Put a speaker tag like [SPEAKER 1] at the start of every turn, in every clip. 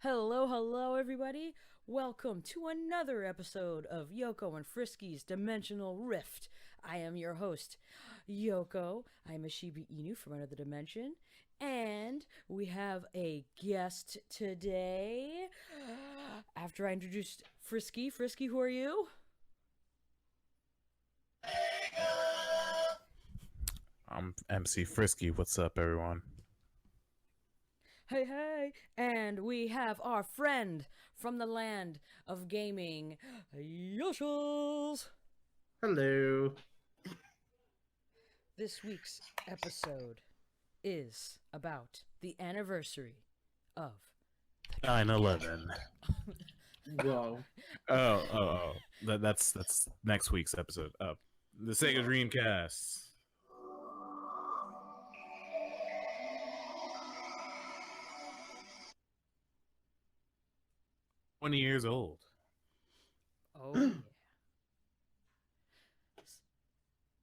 [SPEAKER 1] Hello, hello, everybody. Welcome to another episode of Yoko and Frisky's Dimensional Rift. I am your host, Yoko. I am a Shiba Inu from another dimension. And we have a guest today. After I introduced Frisky, who are you?
[SPEAKER 2] I'm MC Frisky. What's up, everyone?
[SPEAKER 1] Hey, hey. And we have our friend from the land of gaming, Yoshils.
[SPEAKER 3] Hello.
[SPEAKER 1] This week's episode is about the anniversary of
[SPEAKER 2] 9/11.
[SPEAKER 3] Whoa.
[SPEAKER 2] That's next week's episode. The Sega Dreamcast. $20 years old.
[SPEAKER 1] Oh yeah.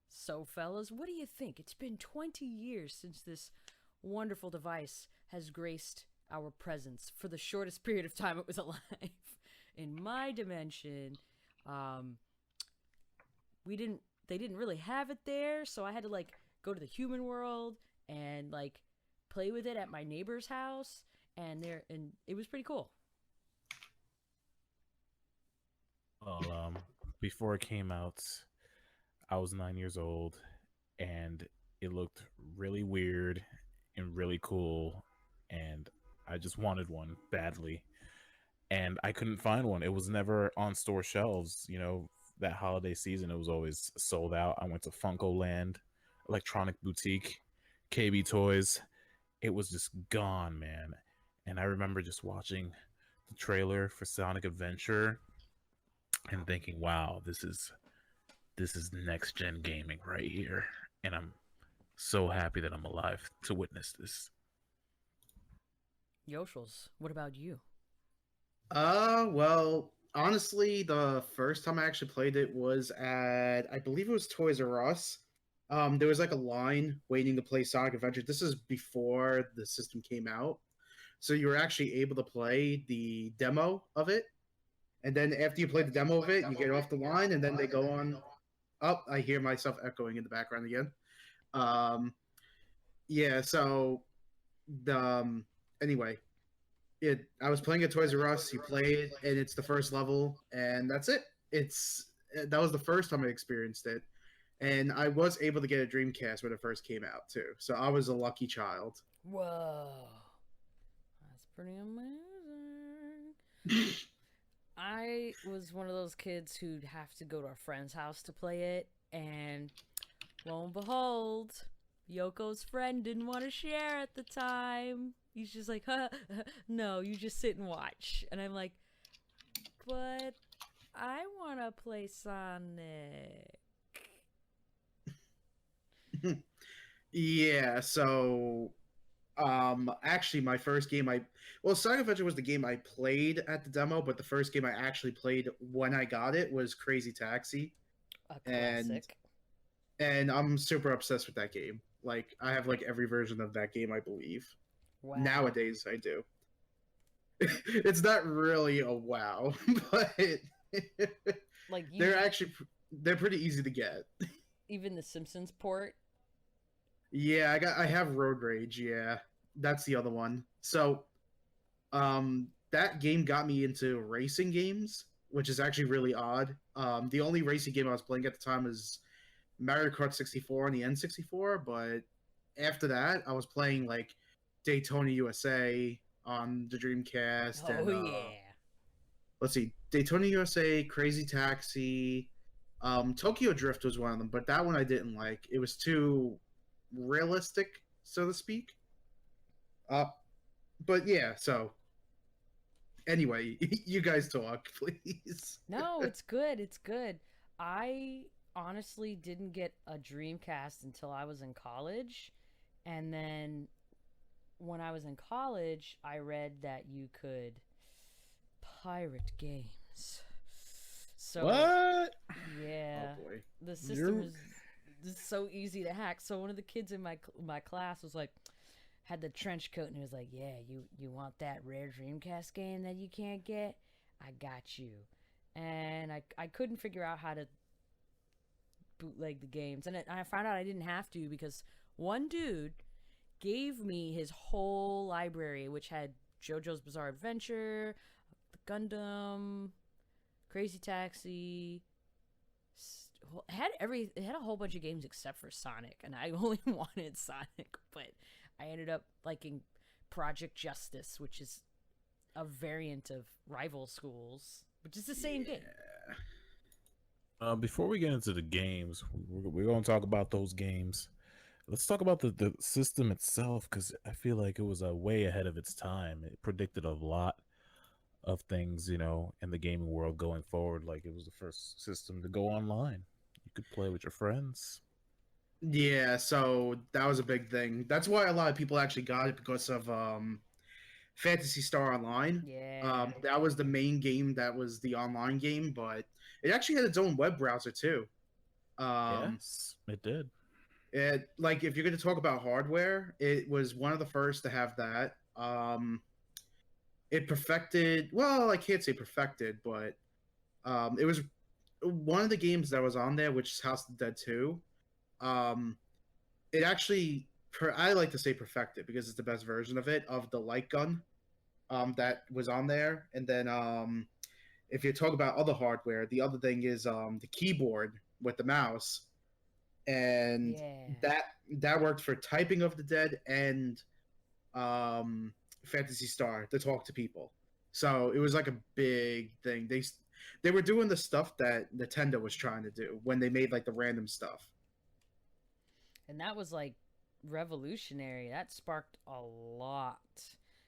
[SPEAKER 1] So fellas, what do you think? It's been 20 years since this wonderful device has graced our presence for the shortest period of time it was alive. In my dimension, they didn't really have it there, so I had to go to the human world and play with it at my neighbor's house, and it was pretty cool.
[SPEAKER 2] Well, before it came out, I was 9 years old, and it looked really weird and really cool, and I just wanted one badly, and I couldn't find one. It was never on store shelves. That holiday season, it was always sold out. I went to Funko Land, Electronic Boutique, KB Toys. It was just gone, man. And I remember just watching the trailer for Sonic Adventure and thinking, wow, this is next gen gaming right here. And I'm so happy that I'm alive to witness this.
[SPEAKER 1] Yoshils, what about you?
[SPEAKER 3] Well, honestly, the first time I actually played it was at, I believe it was Toys R Us. There was a line waiting to play Sonic Adventure. This is before the system came out. So you were actually able to play the demo of it. And then after you play the demo of it, you get off the line, and then they go on. Oh, I hear myself echoing in the background again. Yeah, so anyway, I was playing at Toys R Us. You play it, and it's the first level, and that's it. That was the first time I experienced it, and I was able to get a Dreamcast when it first came out too. So I was a lucky child.
[SPEAKER 1] Whoa. That's pretty amazing. I was one of those kids who'd have to go to a friend's house to play it, and lo and behold, Yoko's friend didn't want to share at the time. He's just like, no, you just sit and watch. And I'm like, but I want to play Sonic.
[SPEAKER 3] Yeah, so actually my first game Sonic Adventure was the game I played at the demo, but the first game I actually played when I got it was Crazy Taxi.
[SPEAKER 1] A classic.
[SPEAKER 3] And I'm super obsessed with that game. I have every version of that game, I believe.
[SPEAKER 1] Wow.
[SPEAKER 3] Nowadays I do. It's not really a wow, but they're pretty easy to get.
[SPEAKER 1] Even the Simpsons port.
[SPEAKER 3] Yeah, I have Road Rage. Yeah, that's the other one. So, that game got me into racing games, which is actually really odd. The only racing game I was playing at the time was Mario Kart 64 on the N64, but after that, I was playing Daytona USA on the Dreamcast.
[SPEAKER 1] Oh,
[SPEAKER 3] and,
[SPEAKER 1] yeah.
[SPEAKER 3] Let's see, Daytona USA, Crazy Taxi, Tokyo Drift was one of them, but that one I didn't like. It was too realistic, so to speak. But yeah, so anyway, you guys talk, please.
[SPEAKER 1] No, it's good. It's good. I honestly didn't get a Dreamcast until I was in college. And then when I was in college, I read that you could pirate games. So
[SPEAKER 2] What?
[SPEAKER 1] yeah,
[SPEAKER 3] Oh boy.
[SPEAKER 1] the system is so easy to hack. So one of the kids in my class was like, had the trench coat, and he was like, "Yeah, you want that rare Dreamcast game that you can't get? I got you." And I couldn't figure out how to bootleg the games, and I found out I didn't have to because one dude gave me his whole library, which had JoJo's Bizarre Adventure, the Gundam, Crazy Taxi. It had a whole bunch of games except for Sonic, and I only wanted Sonic, but I ended up liking Project Justice, which is a variant of Rival Schools, which is the same game.
[SPEAKER 2] Before we get into the games, we're going to talk about those games. Let's talk about the system itself, because I feel like it was way ahead of its time. It predicted a lot of things, in the gaming world going forward. Like, it was the first system to go online. You could play with your friends.
[SPEAKER 3] Yeah, so that was a big thing. That's why a lot of people actually got it, because of Phantasy Star Online.
[SPEAKER 1] Yeah.
[SPEAKER 3] That was the main game. That was the online game, but it actually had its own web browser too.
[SPEAKER 2] Yes, it did.
[SPEAKER 3] Like, if you're going to talk about hardware, it was one of the first to have that. It perfected. Well, I can't say perfected, but it was one of the games that was on there, which is House of the Dead 2. It actually, I like to say perfected because it's the best version of it, of the light gun that was on there. And then if you talk about other hardware, the other thing is the keyboard with the mouse, and that worked for typing of the Dead and Phantasy Star to talk to people. So it was like a big thing. They were doing the stuff that Nintendo was trying to do when they made like the random stuff.
[SPEAKER 1] And that was like revolutionary. That sparked a lot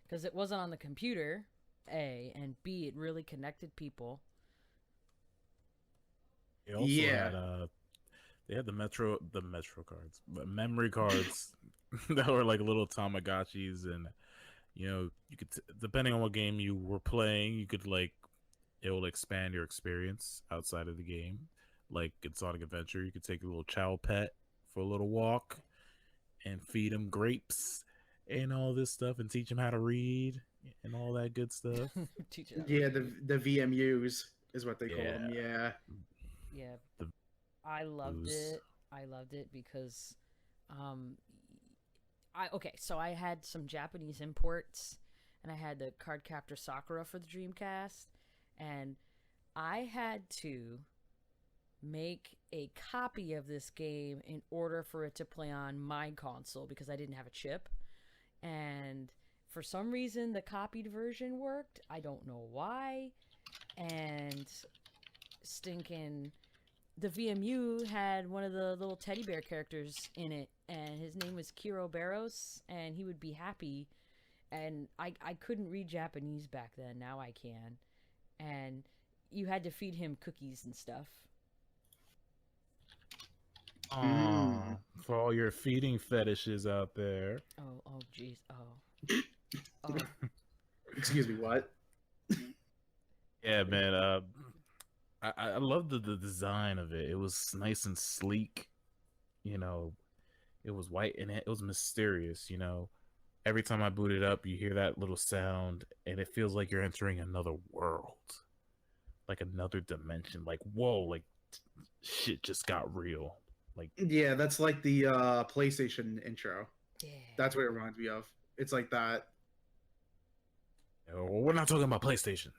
[SPEAKER 1] because it wasn't on the computer, A, and B, it really connected people.
[SPEAKER 2] They also had they had the Metro cards, but memory cards that were like little Tamagotchis, and you could depending on what game you were playing, you could it will expand your experience outside of the game. Like in Sonic Adventure, you could take a little child pet for a little walk and feed him grapes and all this stuff and teach him how to read and all that good stuff.
[SPEAKER 3] Yeah, the VMUs is what they call them. Yeah.
[SPEAKER 1] I loved it. I loved it because so I had some Japanese imports, and I had the Cardcaptor Sakura for the Dreamcast, and I had to make a copy of this game in order for it to play on my console because I didn't have a chip. And for some reason, the copied version worked. I don't know why. And stinking... the VMU had one of the little teddy bear characters in it, and his name was Kiro Barros, and he would be happy. And I couldn't read Japanese back then. Now I can. And you had to feed him cookies and stuff.
[SPEAKER 2] For all your feeding fetishes out there.
[SPEAKER 1] Oh, jeez. Oh.
[SPEAKER 3] Excuse me, what?
[SPEAKER 2] Yeah, man. I love the design of it. It was nice and sleek. It was white and it was mysterious. Every time I boot it up, you hear that little sound, and it feels like you're entering another world, like another dimension. Like, whoa, like shit just got real. Like,
[SPEAKER 3] yeah, that's like the PlayStation intro.
[SPEAKER 1] Yeah,
[SPEAKER 3] that's what it reminds me of. It's like that.
[SPEAKER 2] We're not talking about PlayStation.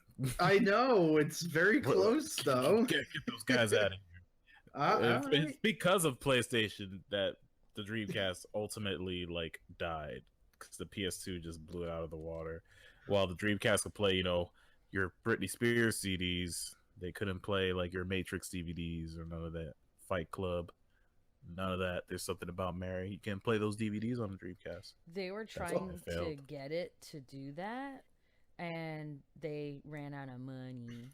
[SPEAKER 3] I know, it's very close though.
[SPEAKER 2] Get those guys out of here. It's because of PlayStation that the Dreamcast ultimately died, because the PS2 just blew it out of the water. While the Dreamcast could play, your Britney Spears CDs, they couldn't play your Matrix DVDs or none of that. Fight Club, none of that. There's Something About Mary. You can't play those DVDs on the Dreamcast.
[SPEAKER 1] They were trying to get it to do that, and they ran out of money.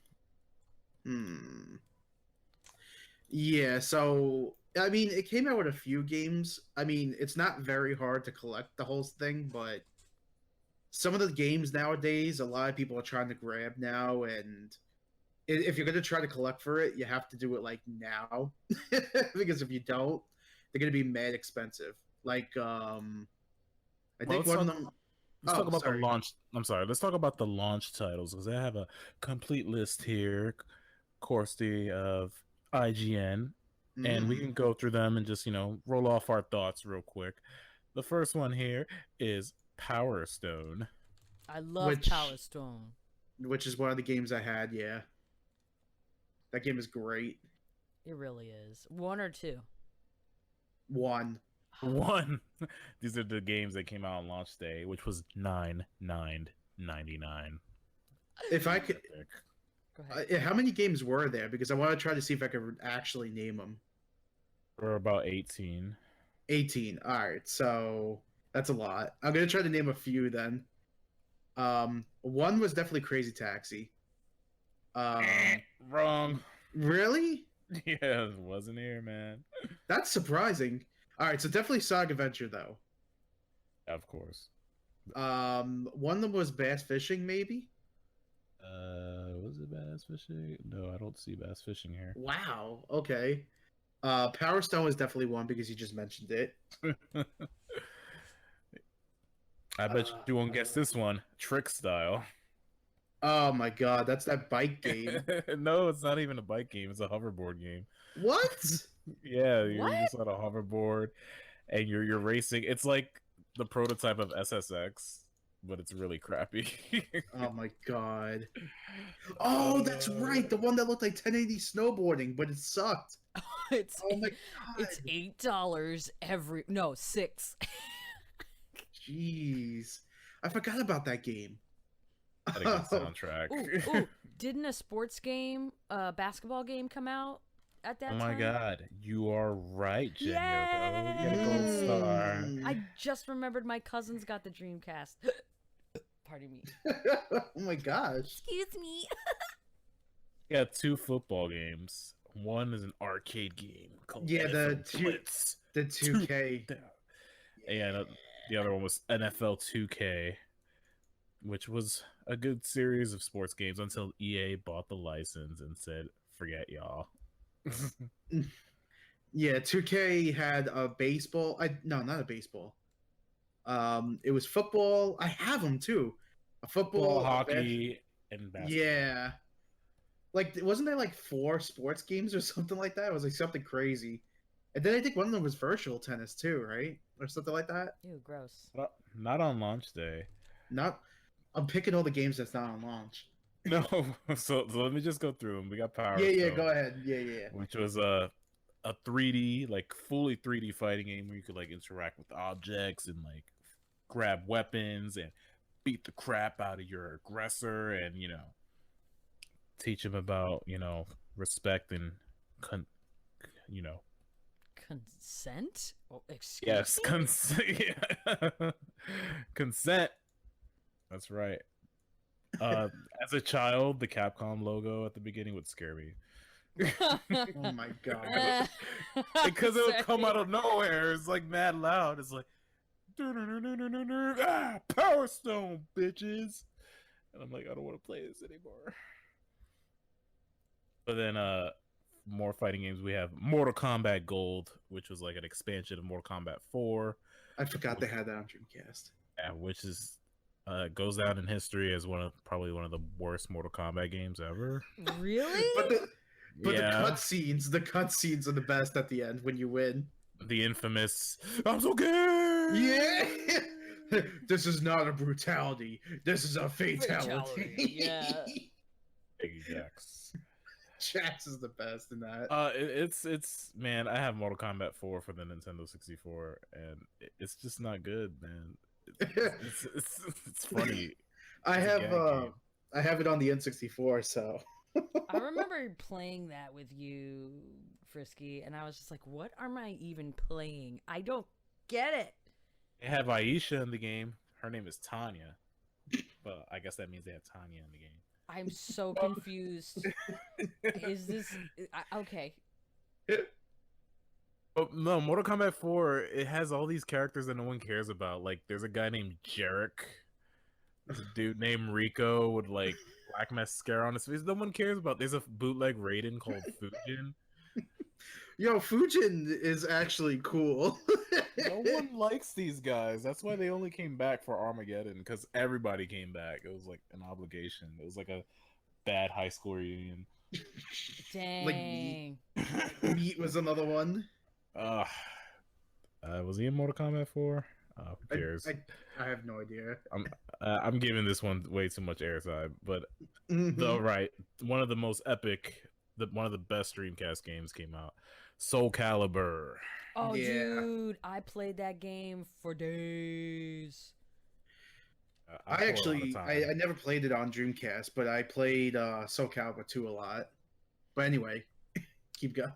[SPEAKER 3] Yeah, so I mean, it came out with a few games. I mean, it's not very hard to collect the whole thing, but some of the games nowadays, a lot of people are trying to grab now, and if you're going to try to collect for it, you have to do it now, because if you don't, they're going to be mad expensive. I
[SPEAKER 2] Well,
[SPEAKER 3] think one of them.
[SPEAKER 2] let's talk about
[SPEAKER 3] sorry.
[SPEAKER 2] the launch. I'm sorry. Let's talk about the launch titles because I have a complete list here, courtesy of IGN, and we
[SPEAKER 3] Mm,
[SPEAKER 2] can go through them and just roll off our thoughts real quick. The first one here is Power Stone.
[SPEAKER 1] I love
[SPEAKER 3] which
[SPEAKER 1] Power Stone.
[SPEAKER 3] which is one of the games I had. Yeah, that game is great.
[SPEAKER 1] It really is. 1 or 2?
[SPEAKER 3] One.
[SPEAKER 2] One. These are the games that came out on launch day, which was $9.99.
[SPEAKER 3] If I could,
[SPEAKER 1] Go ahead.
[SPEAKER 3] how many games were there? Because I want to try to see if I could actually name them.
[SPEAKER 2] For about 18.
[SPEAKER 3] 18. All right, so that's a lot. I'm gonna try to name a few then. One was definitely Crazy Taxi.
[SPEAKER 2] Wrong.
[SPEAKER 3] Really?
[SPEAKER 2] Yeah, it wasn't here, man.
[SPEAKER 3] That's surprising. All right, so definitely Sonic Adventure though.
[SPEAKER 2] Of course.
[SPEAKER 3] One of them was Bass Fishing, maybe.
[SPEAKER 2] Was it Bass Fishing? No, I don't see Bass Fishing here.
[SPEAKER 3] Wow. Okay. Power Stone was definitely one because you just mentioned it.
[SPEAKER 2] I bet you won't guess this one. Trick Style.
[SPEAKER 3] Oh my god, that's that bike game.
[SPEAKER 2] No, it's not even a bike game. It's a hoverboard game.
[SPEAKER 3] What?
[SPEAKER 2] Yeah, you're
[SPEAKER 1] What?
[SPEAKER 2] just on a hoverboard, and you're racing. It's like the prototype of SSX, but it's really crappy.
[SPEAKER 3] Oh my god. Oh, that's right. The one that looked like 1080 snowboarding, but it sucked.
[SPEAKER 1] It's
[SPEAKER 3] Oh my god.
[SPEAKER 1] it's $8 every. No, 6.
[SPEAKER 3] Jeez. I forgot about that game.
[SPEAKER 2] Had a good soundtrack.
[SPEAKER 1] Ooh, didn't a sports game, basketball game come out at that
[SPEAKER 2] Oh
[SPEAKER 1] time?
[SPEAKER 2] my god, you are right, Jen Yoko. You got a
[SPEAKER 1] Yay!
[SPEAKER 2] gold star.
[SPEAKER 1] I just remembered my cousins got the Dreamcast. Pardon me.
[SPEAKER 3] Oh my gosh.
[SPEAKER 1] Excuse me.
[SPEAKER 2] You got 2 football games. One is an arcade game called
[SPEAKER 3] Yeah, the
[SPEAKER 2] NFL
[SPEAKER 3] two-
[SPEAKER 2] Blitz.
[SPEAKER 3] The 2K.
[SPEAKER 2] And the other one was NFL 2K, which was a good series of sports games until EA bought the license and said, "Forget y'all."
[SPEAKER 3] Yeah, 2K had a baseball. No, not a baseball. It was football. I have them too. A football,
[SPEAKER 2] hockey, and basketball.
[SPEAKER 3] Yeah. Like, wasn't there like 4 sports games or something like that? It was like something crazy. And then I think one of them was virtual tennis too, right? Or something like that.
[SPEAKER 1] Ew, gross.
[SPEAKER 2] Not on launch day.
[SPEAKER 3] Not. I'm picking all the games that's not on launch.
[SPEAKER 2] No, so let me just go through them. We got Power
[SPEAKER 3] Yeah,
[SPEAKER 2] Stone,
[SPEAKER 3] go ahead. Yeah.
[SPEAKER 2] which was a 3D, like fully 3D fighting game where you could like interact with objects and like grab weapons and beat the crap out of your aggressor and teach him about respect and
[SPEAKER 1] Consent? Oh, excuse
[SPEAKER 2] yes,
[SPEAKER 1] me?
[SPEAKER 2] consent. That's right. As a child, the Capcom logo at the beginning would scare me.
[SPEAKER 3] Oh my god.
[SPEAKER 2] Because it would come out of nowhere. It's like mad loud. It's like Power Stone, bitches. And I'm like, I don't want to play this anymore. But then more fighting games. We have Mortal Kombat Gold, which was like an expansion of Mortal Kombat 4.
[SPEAKER 3] I forgot they had that on Dreamcast.
[SPEAKER 2] Which is goes down in history as probably one of the worst Mortal Kombat games ever.
[SPEAKER 1] Really?
[SPEAKER 3] But the cutscenes are the best at the end when you win.
[SPEAKER 2] The infamous "I'm so good."
[SPEAKER 3] Yeah. This is not a brutality. This is a fatality.
[SPEAKER 1] Yeah.
[SPEAKER 2] Biggie Jax.
[SPEAKER 3] Jax is the best in that.
[SPEAKER 2] It's man. I have Mortal Kombat 4 for the Nintendo 64, and it's just not good, man. It's funny.
[SPEAKER 3] I have it on the N64, so.
[SPEAKER 1] I remember playing that with you, Frisky, and I was just like, what am I even playing? I don't get it.
[SPEAKER 2] They have Aisha in the game. Her name is Tanya, but I guess that means they have Tanya in the game.
[SPEAKER 1] I'm so confused. Is this okay?
[SPEAKER 2] But no, Mortal Kombat 4, it has all these characters that no one cares about. Like, there's a guy named Jarek. There's a dude named Rico with, like, black mascara on his face. No one cares about. There's a bootleg Raiden called Fujin.
[SPEAKER 3] Yo, Fujin is actually cool.
[SPEAKER 2] No one likes these guys. That's why they only came back for Armageddon, because everybody came back. It was like an obligation. It was like a bad high school reunion.
[SPEAKER 3] Like Meat.
[SPEAKER 1] Dang.
[SPEAKER 3] Meat was another one.
[SPEAKER 2] Was he in Mortal Kombat 4? Who cares?
[SPEAKER 3] I have no idea.
[SPEAKER 2] I'm giving this one way too much airtime, but one of the most epic, one of the best Dreamcast games came out. Soul Calibur.
[SPEAKER 1] Oh,
[SPEAKER 3] Yeah.
[SPEAKER 1] dude, I played that game for days.
[SPEAKER 3] I never played it on Dreamcast, but I played Soul Calibur 2 a lot. But anyway, keep going.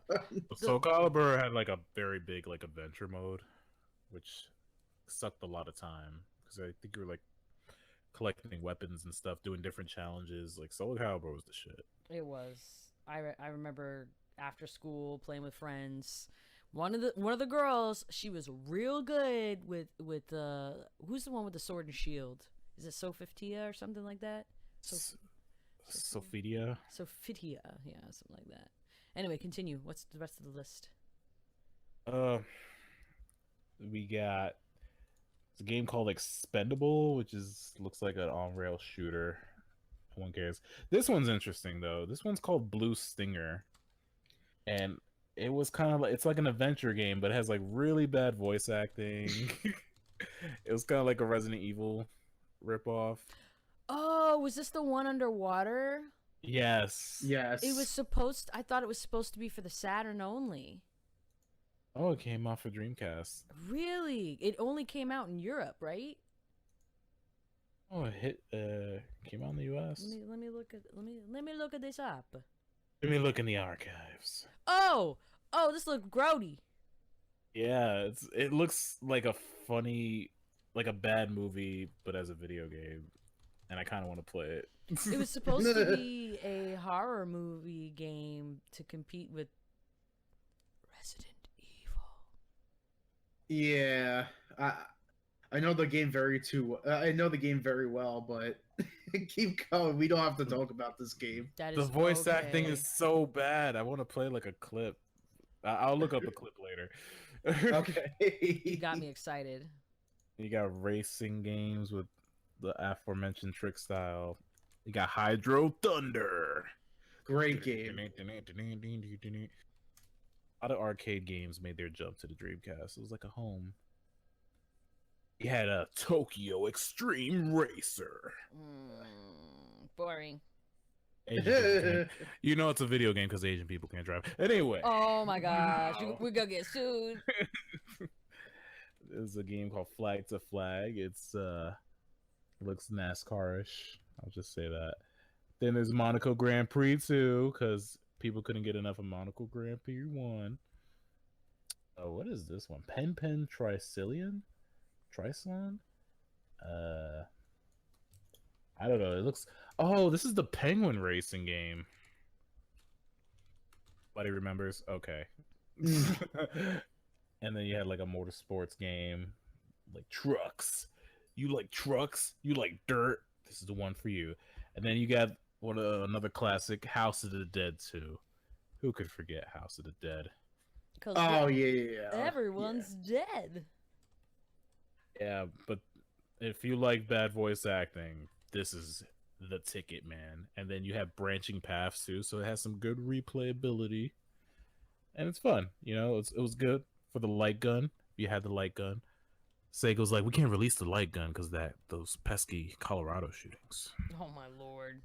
[SPEAKER 2] Soul Calibur had like a very big like adventure mode, which sucked a lot of time because I think you were like collecting weapons and stuff, doing different challenges. Like Soul Calibur was the shit.
[SPEAKER 1] It was. I remember after school playing with friends. One of the girls, she was real good with who's the one with the sword and shield? Is it Sophitia or something like that?
[SPEAKER 2] Sophitia?
[SPEAKER 1] Sophitia, yeah, something like that. Anyway, continue. What's the rest of the list?
[SPEAKER 2] We got a game called Expendable, which looks like an on-rail shooter. No one cares. This one's interesting though. This one's called Blue Stinger, and it was kind of like, it's like an adventure game, but it has like really bad voice acting. It was kind of like a Resident Evil ripoff.
[SPEAKER 1] Oh, was this the one underwater?
[SPEAKER 2] Yes.
[SPEAKER 3] Yes.
[SPEAKER 1] I thought it was supposed to be for the Saturn only.
[SPEAKER 2] Oh, it came out for Dreamcast.
[SPEAKER 1] Really? It only came out in Europe, right?
[SPEAKER 2] Oh, it came out in the US.
[SPEAKER 1] Let me look at this up.
[SPEAKER 2] Let me look in the archives.
[SPEAKER 1] Oh, this looks grody.
[SPEAKER 2] Yeah, it looks like a funny, like a bad movie, but as a video game, and I kind of want to play it.
[SPEAKER 1] It was supposed to be a horror movie game to compete with Resident Evil.
[SPEAKER 3] Yeah, I know the game I know the game very well, but keep going. We don't have to talk about this game.
[SPEAKER 2] The voice acting is so bad. I want to play like a clip. I'll look up a clip later.
[SPEAKER 3] Okay.
[SPEAKER 1] You got me excited.
[SPEAKER 2] You got racing games with the aforementioned trick style. You got Hydro Thunder.
[SPEAKER 3] Great game.
[SPEAKER 2] A lot of arcade games made their jump to the Dreamcast. It was like a home. You had a Tokyo Extreme Racer.
[SPEAKER 1] Boring.
[SPEAKER 2] You know it's a video game because Asian people can't drive. Anyway.
[SPEAKER 1] Oh my gosh, we're gonna get sued.
[SPEAKER 2] There's a game called Flag to Flag. It's looks NASCAR-ish. I'll just say that. Then there's Monaco Grand Prix 2 because people couldn't get enough of Monaco Grand Prix 1. Oh, what is this one? Pen Tricellion? Tricelon? I don't know. It looks. Oh, this is the Penguin racing game. Buddy remembers. Okay. And then you had like a motorsports game, like trucks. You like trucks? You like dirt? This is the one for you. And then you got another classic, House of the Dead 2. Who could forget House of the Dead?
[SPEAKER 3] Oh yeah.
[SPEAKER 1] Everyone's dead.
[SPEAKER 2] Yeah, but if you like bad voice acting, this is the ticket, man. And then you have branching paths too, so it has some good replayability, and it's fun. You know, it was good for the light gun. You had the light gun. Sega was like, we can't release the light gun because those pesky Colorado shootings.
[SPEAKER 1] Oh my lord!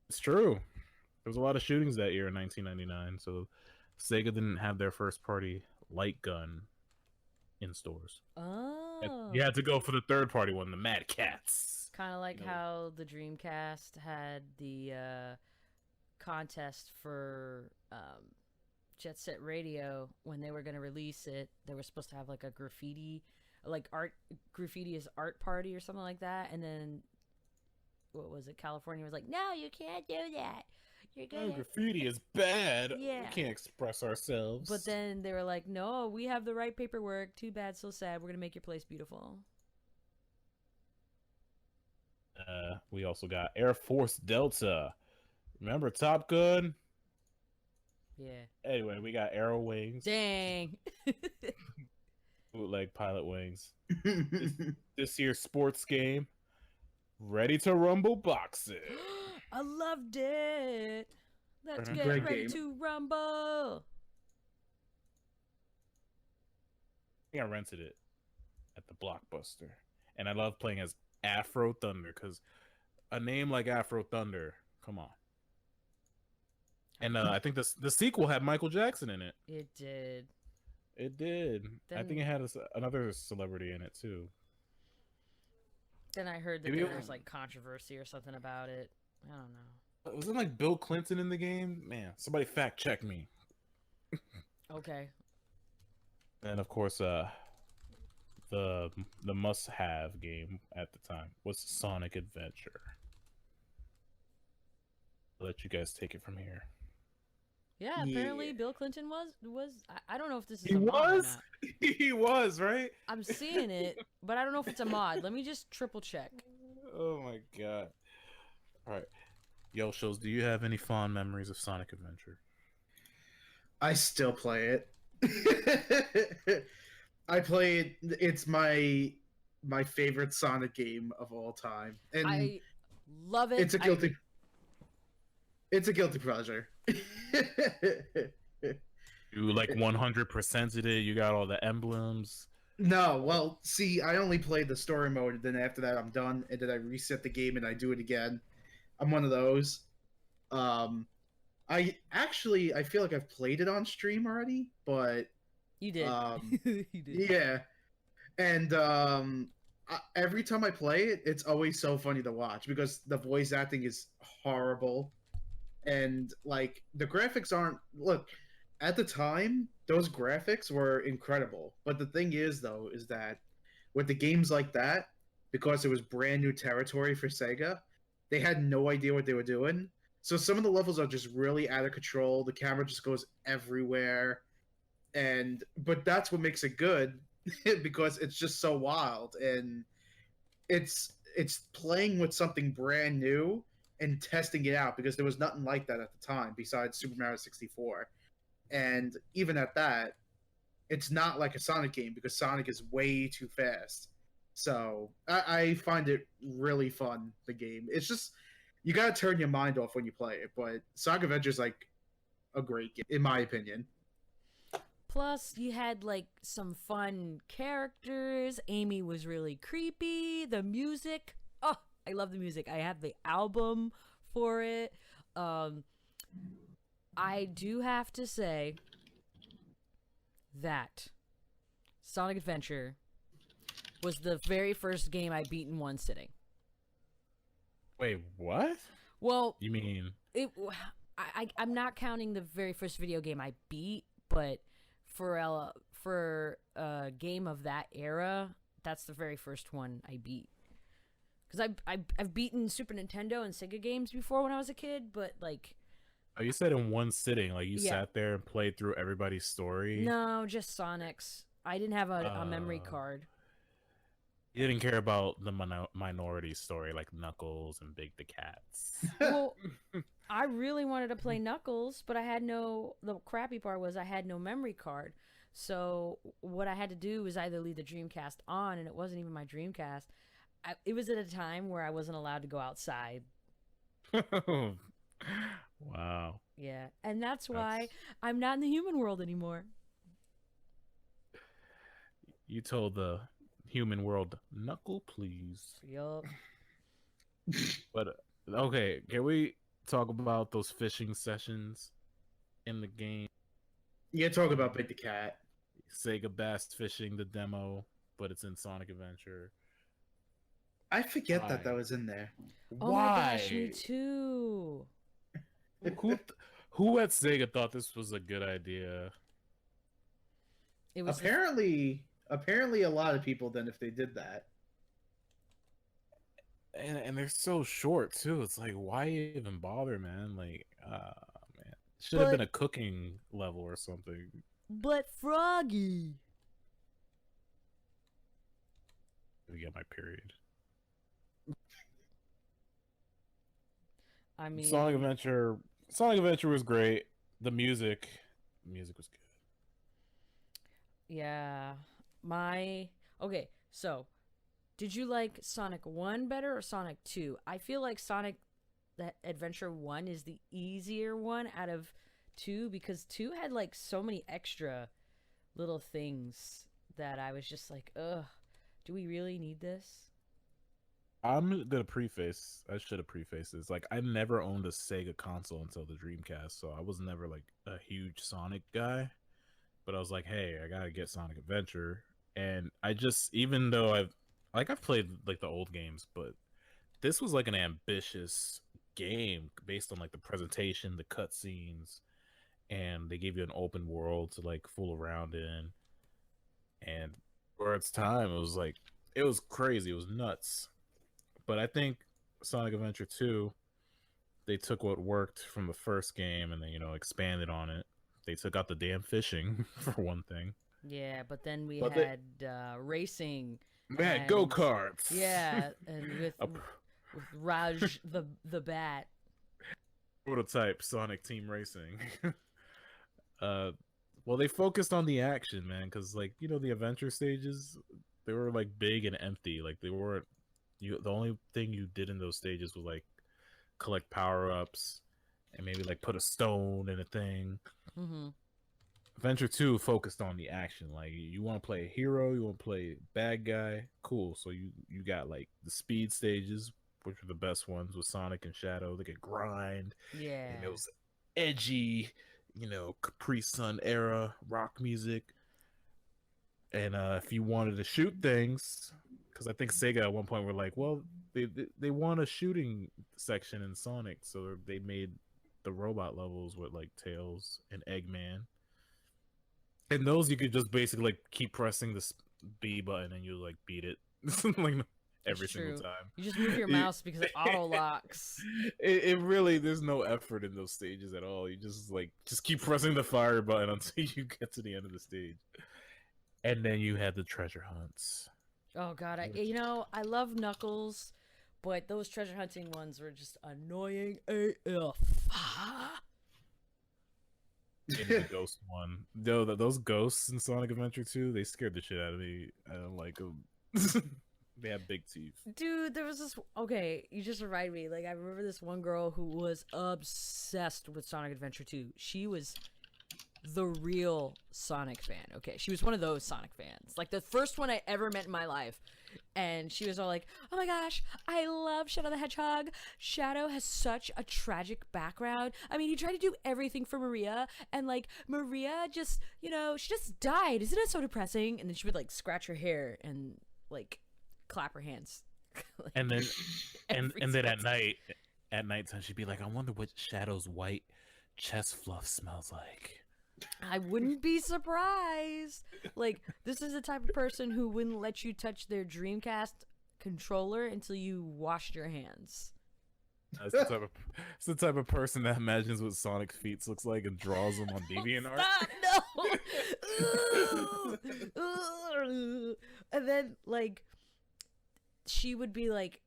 [SPEAKER 2] It's true. There was a lot of shootings that year in 1999, so Sega didn't have their first party light gun in stores.
[SPEAKER 1] Oh.
[SPEAKER 2] You had to go for the third party one, the Mad Cats.
[SPEAKER 1] Kind of like how the Dreamcast had the contest for Jet Set Radio when they were going to release it. They were supposed to have like a graffiti is art party or something like that. And then, what was it? California was like, no, you can't do that. You're gonna...
[SPEAKER 2] graffiti is bad.
[SPEAKER 1] Yeah.
[SPEAKER 2] We can't express ourselves.
[SPEAKER 1] But then they were like, no, we have the right paperwork. Too bad, so sad. We're going to make your place beautiful.
[SPEAKER 2] We also got Air Force Delta. Remember Top Gun?
[SPEAKER 1] Yeah.
[SPEAKER 2] Anyway, we got Arrow Wings.
[SPEAKER 1] Dang.
[SPEAKER 2] Bootleg Pilot Wings. This year's sports game. Ready to rumble boxing.
[SPEAKER 1] I loved it. Let's get
[SPEAKER 3] Great
[SPEAKER 1] ready
[SPEAKER 3] game.
[SPEAKER 1] to rumble.
[SPEAKER 2] I think I rented it at the Blockbuster, and I love playing as Afro Thunder because a name like Afro Thunder, come on. And I think the sequel had Michael Jackson in it.
[SPEAKER 1] It did.
[SPEAKER 2] It did. I think it
[SPEAKER 1] Then-
[SPEAKER 2] had another celebrity in it too.
[SPEAKER 1] Then I heard that
[SPEAKER 2] Maybe
[SPEAKER 1] there
[SPEAKER 2] it-
[SPEAKER 1] was like controversy or something about it. I don't know.
[SPEAKER 2] Wasn't like Bill Clinton in the game? Man, somebody fact check me.
[SPEAKER 1] Okay.
[SPEAKER 2] And of course, the must-have game at the time was Sonic Adventure. I'll let you guys take it from here.
[SPEAKER 1] Yeah, apparently
[SPEAKER 3] Yeah.
[SPEAKER 1] Bill Clinton was. I don't know if this is
[SPEAKER 2] He
[SPEAKER 1] a mod or
[SPEAKER 2] was.
[SPEAKER 1] not.
[SPEAKER 2] He was, right?
[SPEAKER 1] I'm seeing it, but I don't know if it's a mod. Let me just triple check.
[SPEAKER 2] Oh my god! All right, Yoshils, do you have any fond memories of Sonic Adventure?
[SPEAKER 3] I still play it. I play it. It's my favorite Sonic game of all time, and
[SPEAKER 1] I love it.
[SPEAKER 3] it's a guilty. It's a guilty pleasure.
[SPEAKER 2] You like 100%ed it. You got all the emblems.
[SPEAKER 3] No, well, see, I only played the story mode, and then after that, I'm done, and then I reset the game and I do it again. I'm one of those. I feel like I've played it on stream already, but
[SPEAKER 1] You did. You did.
[SPEAKER 3] yeah, and every time I play it, it's always so funny to watch because the voice acting is horrible, and like the graphics aren't. Look, at the time, those graphics were incredible, but the thing is, though, is that with the games like that, because it was brand new territory for Sega, they had no idea what they were doing. So some of the levels are just really out of control. The camera just goes everywhere, but that's what makes it good because it's just so wild, and it's playing with something brand new and testing it out because there was nothing like that at the time besides Super Mario 64. And even at that, it's not like a Sonic game because Sonic is way too fast. So I find it really fun, the game. It's just, you gotta turn your mind off when you play it, but Sonic Adventure is like a great game, in my opinion.
[SPEAKER 1] Plus, you had like some fun characters. Amy was really creepy. The music. Oh, I love the music. I have the album for it. I do have to say that Sonic Adventure was the very first game I beat in one sitting.
[SPEAKER 2] Wait, what?
[SPEAKER 1] Well,
[SPEAKER 2] You mean
[SPEAKER 1] I'm not counting the very first video game I beat, but for a game of that era, that's the very first one I beat. Because I've beaten Super Nintendo and Sega games before when I was a kid, but like.
[SPEAKER 2] Oh, you said in one sitting, like you
[SPEAKER 1] Yeah.
[SPEAKER 2] sat there and played through everybody's story?
[SPEAKER 1] No, just Sonic's. I didn't have a memory card.
[SPEAKER 2] You didn't care about the minority story like Knuckles and Big the Cats.
[SPEAKER 1] Well, I really wanted to play Knuckles, but I had no. The crappy part was I had no memory card. So what I had to do was either leave the Dreamcast on, and it wasn't even my Dreamcast. It was at a time where I wasn't allowed to go outside.
[SPEAKER 2] Wow.
[SPEAKER 1] Yeah, and that's why I'm not in the human world anymore.
[SPEAKER 2] You told the human world, knuckle, please.
[SPEAKER 1] Yup.
[SPEAKER 2] But okay, can we talk about those fishing sessions in the game?
[SPEAKER 3] Yeah, talk about Big the Cat.
[SPEAKER 2] Sega Bass Fishing, the demo, but it's in Sonic Adventure.
[SPEAKER 3] I forget that
[SPEAKER 2] Why?
[SPEAKER 3] was in there.
[SPEAKER 1] Oh my gosh, me too.
[SPEAKER 2] Who at Sega thought this was a good idea?
[SPEAKER 1] It was
[SPEAKER 3] Apparently a lot of people then if they did that.
[SPEAKER 2] And they're so short too. It's like, why even bother, man? Like, man, should have been a cooking level or something.
[SPEAKER 1] But Froggy.
[SPEAKER 2] Let me get my period.
[SPEAKER 1] I mean,
[SPEAKER 2] Sonic Adventure was great. The music was good.
[SPEAKER 1] yeah. Okay, so did you like Sonic 1 better or Sonic 2? I feel like Sonic that Adventure 1 is the easier one out of 2 because 2 had like so many extra little things that I was just like, ugh, do we really need this?
[SPEAKER 2] I'm gonna preface. I should have prefaced this. Like, I never owned a Sega console until the Dreamcast, so I was never like a huge Sonic guy. But I was like, hey, I gotta get Sonic Adventure, and I just, even though I've played like the old games, but this was like an ambitious game based on like the presentation, the cutscenes, and they gave you an open world to like fool around in. And for its time, it was crazy, it was nuts. But I think Sonic Adventure 2, they took what worked from the first game and then, expanded on it. They took out the damn fishing for one thing.
[SPEAKER 1] Yeah, but then we
[SPEAKER 2] But
[SPEAKER 1] had racing.
[SPEAKER 2] Man,
[SPEAKER 1] and-
[SPEAKER 2] go karts.
[SPEAKER 1] Yeah, and with Raj the Bat.
[SPEAKER 2] Prototype Sonic Team Racing. Well, they focused on the action, man, because the adventure stages, they were like big and empty. Like they weren't. The only thing you did in those stages was like collect power ups and maybe like put a stone in a thing.
[SPEAKER 1] Mm-hmm.
[SPEAKER 2] Adventure 2 focused on the action. Like, you want to play a hero, you want to play bad guy, cool. So you got like the speed stages, which are the best ones with Sonic and Shadow. They could grind.
[SPEAKER 1] Yeah.
[SPEAKER 2] And it was edgy, Capri Sun era rock music. And if you wanted to shoot things, because I think Sega at one point were like, well, they want a shooting section in Sonic, so they made the robot levels with like Tails and Eggman. And those you could just basically like keep pressing the B button and you like beat it like every single time.
[SPEAKER 1] You just move your mouse because it auto locks.
[SPEAKER 2] It really, there's no effort in those stages at all. You just keep pressing the fire button until you get to the end of the stage. And then you had the treasure hunts.
[SPEAKER 1] Oh god, I love Knuckles, but those treasure hunting ones were just annoying AF.
[SPEAKER 2] The ghost one. Though those ghosts in Sonic Adventure 2, they scared the shit out of me. I don't like them. They have big teeth.
[SPEAKER 1] Dude, there was this. Okay, you just reminded me. Like, I remember this one girl who was obsessed with Sonic Adventure 2. She was the real Sonic fan. Okay, she was one of those Sonic fans. Like, the first one I ever met in my life. And she was all like, oh my gosh, I love Shadow the Hedgehog. Shadow has such a tragic background. I mean, he tried to do everything for Maria, and like, Maria just, she just died. Isn't it so depressing? And then she would like scratch her hair and like clap her hands.
[SPEAKER 2] Like, and then and then at nighttime she'd be like, I wonder what Shadow's white chest fluff smells like.
[SPEAKER 1] I wouldn't be surprised. Like, this is the type of person who wouldn't let you touch their Dreamcast controller until you washed your hands.
[SPEAKER 2] That's the type of person that imagines what Sonic's feet looks like and draws them on DeviantArt.
[SPEAKER 1] Stop, no. And then like she would be like,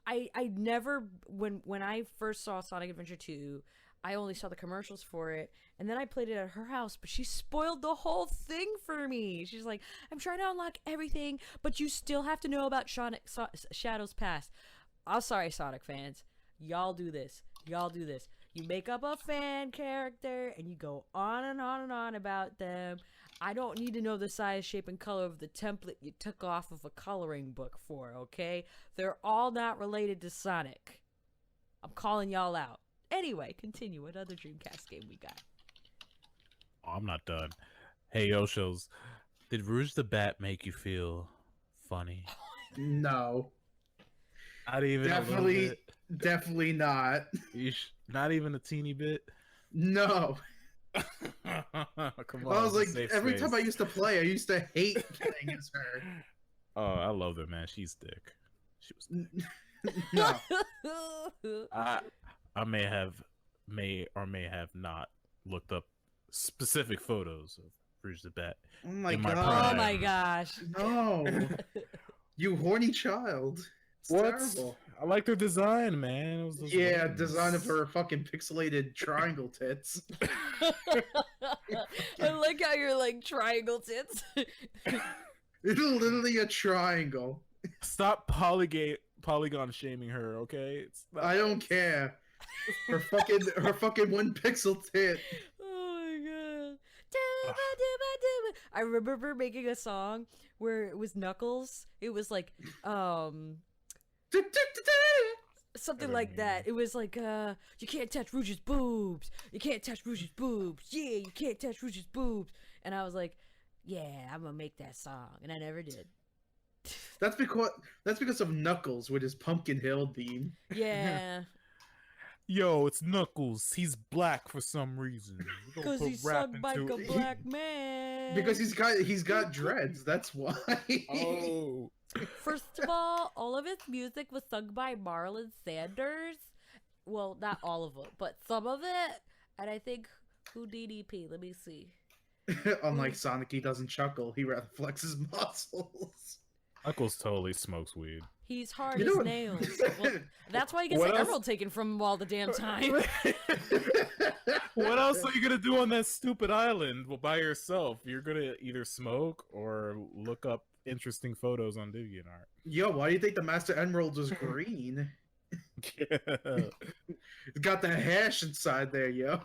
[SPEAKER 1] I never, when I first saw Sonic Adventure 2, I only saw the commercials for it, and then I played it at her house, but she spoiled the whole thing for me. She's like, I'm trying to unlock everything, but you still have to know about Shadow's past. I'm sorry, Sonic fans. Y'all do this. You make up a fan character, and you go on and on and on about them. I don't need to know the size, shape, and color of the template you took off of a coloring book for, okay? They're all not related to Sonic. I'm calling y'all out. Anyway, continue. What other Dreamcast game we got?
[SPEAKER 2] Oh, I'm not done. Hey, Yoshils, did Rouge the Bat make you feel funny?
[SPEAKER 3] No.
[SPEAKER 2] Not even
[SPEAKER 3] definitely not.
[SPEAKER 2] Not even a teeny bit?
[SPEAKER 3] No.
[SPEAKER 2] Come on.
[SPEAKER 3] I was like, every time I used to play, I used to hate playing as her.
[SPEAKER 2] Oh, I love her, man. She's thick. She was thick.
[SPEAKER 3] No.
[SPEAKER 2] I may or may have not looked up specific photos of Rouge the Bat.
[SPEAKER 3] Oh my
[SPEAKER 2] in my
[SPEAKER 3] god.
[SPEAKER 2] prime.
[SPEAKER 1] Oh my gosh.
[SPEAKER 3] No. You horny child. It's
[SPEAKER 2] What?
[SPEAKER 3] terrible.
[SPEAKER 2] I liked her design, man. It was those wings.
[SPEAKER 3] Design of her fucking pixelated triangle tits.
[SPEAKER 1] I like how you're like triangle tits.
[SPEAKER 3] It's literally a triangle.
[SPEAKER 2] Stop polygon shaming her, okay? It's not
[SPEAKER 3] I don't care. Her fucking 1 pixel tit.
[SPEAKER 1] Oh my god. Dooba. I remember making a song where it was Knuckles. It was like something like that. It was like you can't touch Rouge's boobs. You can't touch Rouge's boobs. Yeah, you can't touch Rouge's boobs. And I was like, yeah, I'm gonna make that song, and I never did.
[SPEAKER 3] That's because of Knuckles with his Pumpkin Hill theme.
[SPEAKER 1] Yeah.
[SPEAKER 2] Yo, it's Knuckles. He's black for some reason.
[SPEAKER 1] Because he's sucked by a black man.
[SPEAKER 3] Because he's got dreads. That's why.
[SPEAKER 2] Oh.
[SPEAKER 1] First of all of his music was sung by Marlon Sanders. Well, not all of it, but some of it. And I think who DDP? Let me see.
[SPEAKER 3] Unlike Sonic, he doesn't chuckle. He rather flexes muscles.
[SPEAKER 2] Knuckles totally smokes weed.
[SPEAKER 1] He's hard as nails. Well, that's why he gets
[SPEAKER 2] What
[SPEAKER 1] an
[SPEAKER 2] else?
[SPEAKER 1] emerald taken from him all the damn time.
[SPEAKER 2] What else are you gonna do on that stupid island by yourself? You're gonna either smoke or look up interesting photos on DeviantArt.
[SPEAKER 3] Yo, why do you think the Master Emerald was green? It's got the hash inside there, yo.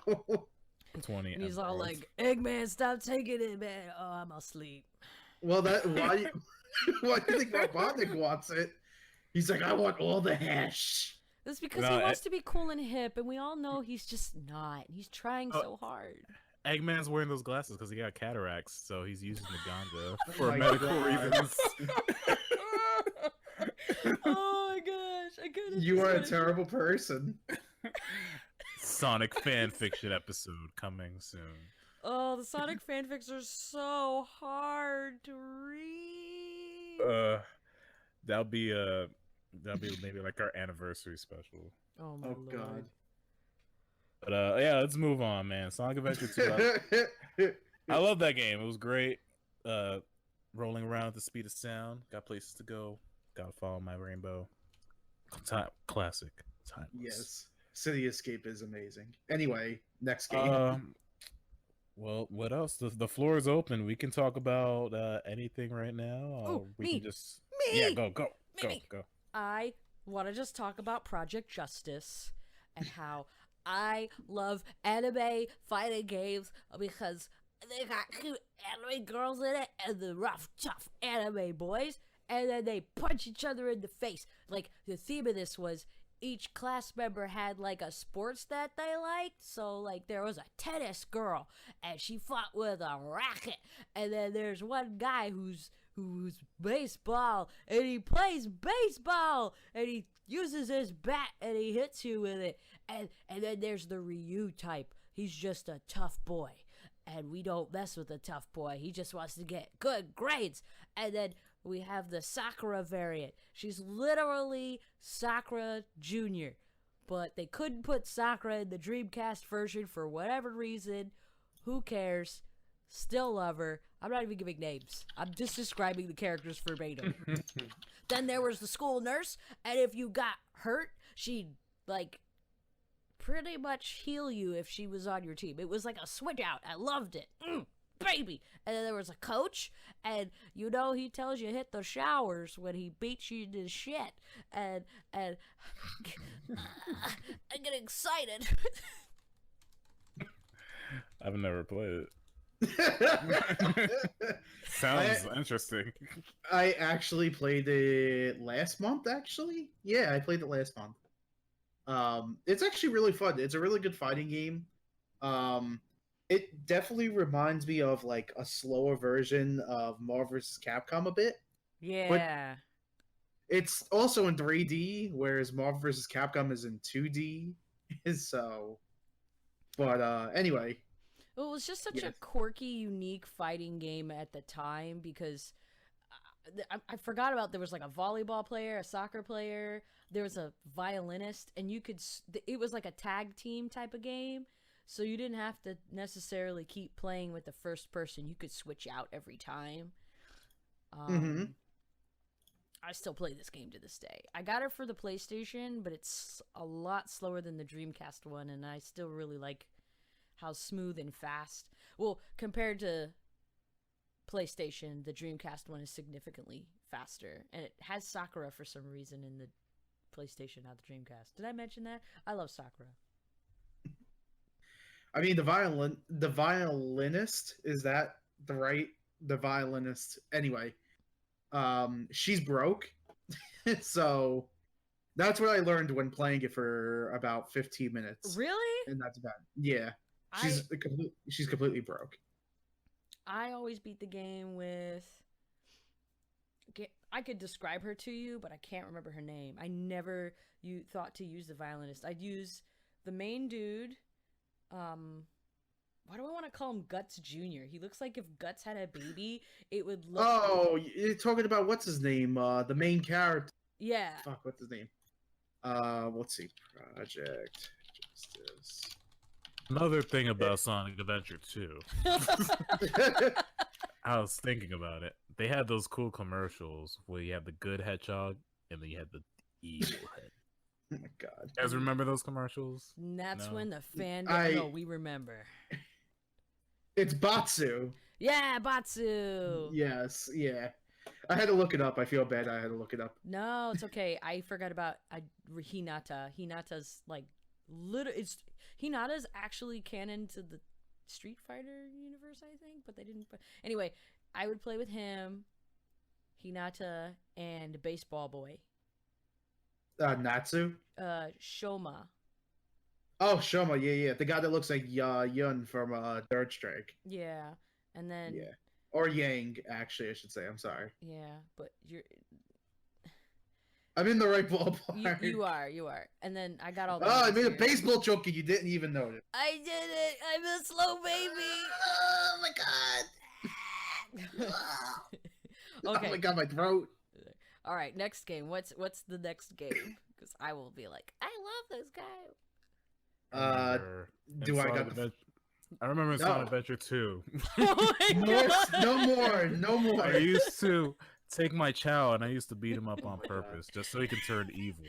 [SPEAKER 2] 20.
[SPEAKER 1] And he's all
[SPEAKER 2] emeralds.
[SPEAKER 1] like, Eggman, stop taking it, man. Oh, I'm asleep.
[SPEAKER 3] Well, why do you think Robotnik wants it? He's like, I want all the hash.
[SPEAKER 1] It's because
[SPEAKER 2] No,
[SPEAKER 1] he wants to be cool and hip, and we all know he's just not. He's trying so hard.
[SPEAKER 2] Eggman's wearing those glasses because he got cataracts, so he's using the ganja for
[SPEAKER 3] my
[SPEAKER 2] medical
[SPEAKER 3] God.
[SPEAKER 2] reasons.
[SPEAKER 1] Oh my gosh, I couldn't.
[SPEAKER 3] You are a terrible person.
[SPEAKER 2] Sonic fan fiction episode coming soon.
[SPEAKER 1] Oh, the Sonic fanfics are so hard to read.
[SPEAKER 2] That'll be maybe like our anniversary special.
[SPEAKER 1] Oh my
[SPEAKER 3] Oh
[SPEAKER 1] lord.
[SPEAKER 3] God.
[SPEAKER 2] But yeah, let's move on, man. Sonic Adventure 2. I love that game. It was great. Rolling around at the speed of sound. Got places to go. Gotta follow my rainbow. Classic. Timeless.
[SPEAKER 3] Yes. City Escape is amazing. Anyway, next game.
[SPEAKER 2] Well, what else? The floor is open. We can talk about anything right now.
[SPEAKER 1] Oh,
[SPEAKER 2] we
[SPEAKER 1] me.
[SPEAKER 2] can just
[SPEAKER 1] Me.
[SPEAKER 2] yeah, go.
[SPEAKER 1] Me. I want to just talk about Project Justice and how I love anime fighting games because they got cute anime girls in it and the rough, tough anime boys, and then they punch each other in the face. Like, the theme of this was each class member had like a sports that they liked. So like there was a tennis girl and she fought with a racket, and then there's one guy who's baseball and he plays baseball and he uses his bat and he hits you with it, and then there's the Ryu type. He's just a tough boy and we don't mess with a tough boy. He just wants to get good grades. And then we have the Sakura variant. She's literally Sakura Jr., but they couldn't put Sakura in the Dreamcast version for whatever reason. Who cares? Still love her. I'm not even giving names. I'm just describing the characters verbatim. Then there was the school nurse, and if you got hurt, she'd, like, pretty much heal you if she was on your team. It was like a switch out. I loved it. Baby. And then there was a coach, and you know he tells you hit the showers when he beats you to shit. And I get excited.
[SPEAKER 2] I've never played it. Sounds interesting.
[SPEAKER 3] I actually played it last month, actually. Yeah, I played it last month. It's actually really fun. It's a really good fighting game. It definitely reminds me of like a slower version of Marvel vs. Capcom a bit.
[SPEAKER 1] Yeah.
[SPEAKER 3] It's also in 3D, whereas Marvel vs. Capcom is in 2D. So, but anyway.
[SPEAKER 1] Well, it was just such a
[SPEAKER 3] Yes.
[SPEAKER 1] quirky, unique fighting game at the time because I forgot about there was like a volleyball player, a soccer player, there was a violinist, and you could. It was like a tag team type of game, so you didn't have to necessarily keep playing with the first person. You could switch out every time. I still play this game to this day. I got it for the PlayStation, but it's a lot slower than the Dreamcast one, and I still really like how smooth and fast. Well, compared to PlayStation, the Dreamcast one is significantly faster, and it has Sakura for some reason in the PlayStation, not the Dreamcast. Did I mention that? I love Sakura.
[SPEAKER 3] I mean, the violinist, is that the violinist? Anyway, she's broke, so that's what I learned when playing it for about 15 minutes.
[SPEAKER 1] Really?
[SPEAKER 3] And that's bad. Yeah, she's completely broke.
[SPEAKER 1] I always beat the game with. I could describe her to you, but I can't remember her name. I never thought to use the violinist. I'd use the main dude. Why do I want to call him Guts Jr.? He looks like if Guts had a baby, it would look.
[SPEAKER 3] Oh, you're talking about what's his name? The main character.
[SPEAKER 1] Yeah.
[SPEAKER 3] Fuck, what's his name? Let's see. Project Justice.
[SPEAKER 2] Another thing about Sonic Adventure 2. I was thinking about it. They had those cool commercials where you have the good hedgehog and then you had the evil head.
[SPEAKER 3] Oh my god.
[SPEAKER 2] You guys remember those commercials?
[SPEAKER 1] And that's when the fan. No, we remember.
[SPEAKER 3] It's Batsu.
[SPEAKER 1] Yeah, Batsu.
[SPEAKER 3] Yes, yeah. I had to look it up. I feel bad I had to look it up.
[SPEAKER 1] No, it's okay. I forgot about Hinata. Hinata's like Hinata's actually canon to the Street Fighter universe, I think, but they didn't. Anyway, I would play with him, Hinata, and Baseball Boy.
[SPEAKER 3] Natsu?
[SPEAKER 1] Shoma.
[SPEAKER 3] Oh, Shoma, yeah. The guy that looks like Yun from Third Strike.
[SPEAKER 1] Yeah, and then...
[SPEAKER 3] Yeah. Or Yang, actually, I should say. I'm sorry.
[SPEAKER 1] Yeah, but you're...
[SPEAKER 3] I'm in the right ballpark.
[SPEAKER 1] You are. And then I got all the...
[SPEAKER 3] Oh, I made a baseball joke and you didn't even notice.
[SPEAKER 1] I did it! I'm a slow baby!
[SPEAKER 3] Oh my god!
[SPEAKER 1] Okay.
[SPEAKER 3] Oh my god, my throat.
[SPEAKER 1] All right, next game. What's the next game? Because I will be like, I love this game.
[SPEAKER 2] I remember in Sonic Adventure 2.
[SPEAKER 1] Oh my god!
[SPEAKER 3] No more.
[SPEAKER 2] I used to take my Chow and I used to beat him up on purpose just so he could turn evil.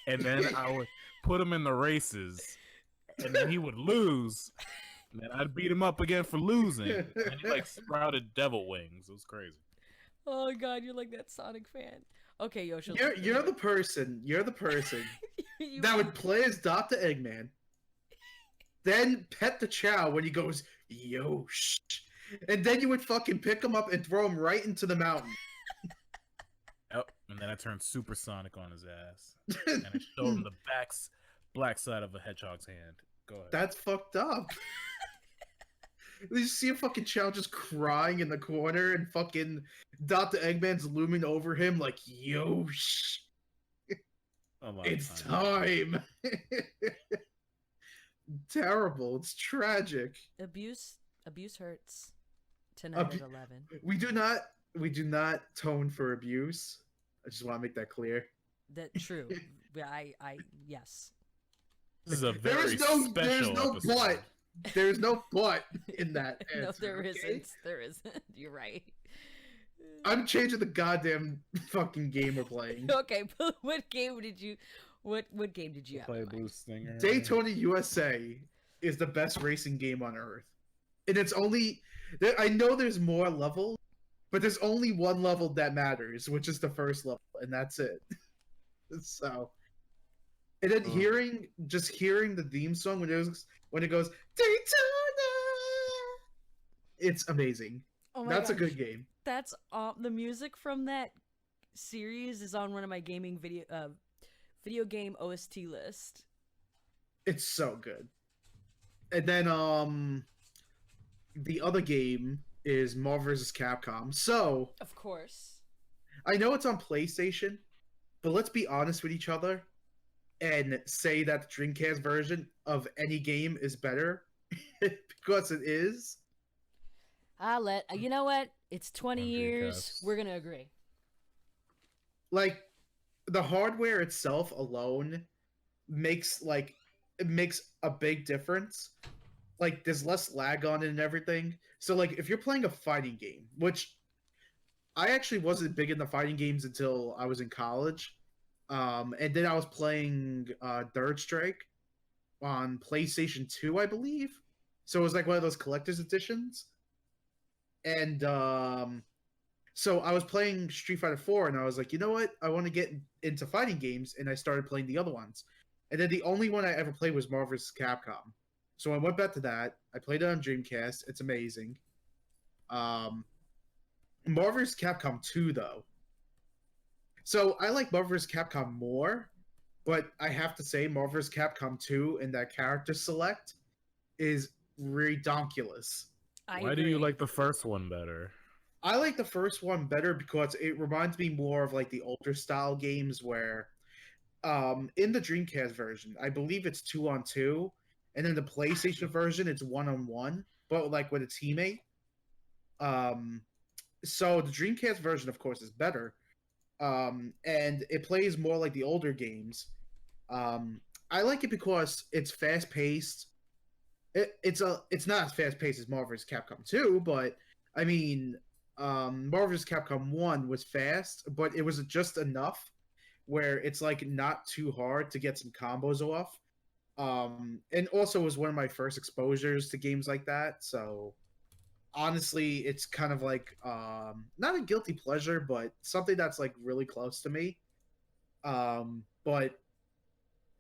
[SPEAKER 2] And then I would put him in the races and then he would lose. And then I'd beat him up again for losing. And he like sprouted devil wings. It was crazy.
[SPEAKER 1] Oh god, you're like that Sonic fan. Okay, Yoshils.
[SPEAKER 3] You're the person that would play as Dr. Eggman, then pet the Chow when he goes, Yosh. And then you would fucking pick him up and throw him right into the mountain.
[SPEAKER 2] Yep. And then I turned Supersonic on his ass. And I showed him the black side of a hedgehog's hand. Go ahead.
[SPEAKER 3] That's fucked up. You see a fucking Chow just crying in the corner and fucking Dr. Eggman's looming over him like, Yosh. It's time. Terrible. It's tragic.
[SPEAKER 1] Abuse hurts. Tonight at 11.
[SPEAKER 3] We do not tone for abuse. I just want to make that clear.
[SPEAKER 1] That's true. Yes.
[SPEAKER 2] This is a very special episode.
[SPEAKER 3] There's no but in that answer.
[SPEAKER 1] No, there
[SPEAKER 3] okay?
[SPEAKER 1] isn't. There isn't. You're right.
[SPEAKER 3] I'm changing the goddamn fucking game we're playing.
[SPEAKER 1] Okay, but what game did you have?
[SPEAKER 2] Play Blue Stinger.
[SPEAKER 3] Daytona USA is the best racing game on earth. And it's only... I know there's more levels, but there's only one level that matters, which is the first level, and that's it. So... And then hearing the theme song when it goes Daytona, it's amazing.
[SPEAKER 1] Oh my
[SPEAKER 3] That's
[SPEAKER 1] gosh.
[SPEAKER 3] a good game.
[SPEAKER 1] That's the music from that series is on one of my gaming video game OST list.
[SPEAKER 3] It's so good. And then the other game is Marvel vs. Capcom. So
[SPEAKER 1] of course,
[SPEAKER 3] I know it's on PlayStation, but let's be honest with each other and say that the Dreamcast version of any game is better because it is.
[SPEAKER 1] You know what? It's 20
[SPEAKER 2] On
[SPEAKER 1] years.
[SPEAKER 2] Dreamcast.
[SPEAKER 1] We're gonna agree.
[SPEAKER 3] Like the hardware itself alone makes a big difference. Like there's less lag on it and everything. So like if you're playing a fighting game, which I actually wasn't big into fighting games until I was in college. And then I was playing Third Strike on PlayStation 2, I believe. So it was like one of those collector's editions. and so I was playing Street Fighter 4, and I was like, you know what? I want to get into fighting games, and I started playing the other ones. And then the only one I ever played was Marvel vs. Capcom. So I went back to that. I played it on Dreamcast. It's amazing. Marvel vs. Capcom 2, though. So I like Marvel vs. Capcom more, but I have to say Marvel vs. Capcom 2 and that character select is redonkulous.
[SPEAKER 2] Why do you like the first one better?
[SPEAKER 3] I like the first one better because it reminds me more of like the older style games where in the Dreamcast version, I believe it's 2-on-2, and in the PlayStation version it's 1-on-1, but like with a teammate. So the Dreamcast version of course is better. And it plays more like the older games. I like it because it's fast paced. It's not as fast paced as Marvel vs. Capcom 2, but I mean, Marvel vs. Capcom 1 was fast, but it was just enough where it's like not too hard to get some combos off. And also was one of my first exposures to games like that. So honestly, it's kind of like not a guilty pleasure, but something that's like really close to me. But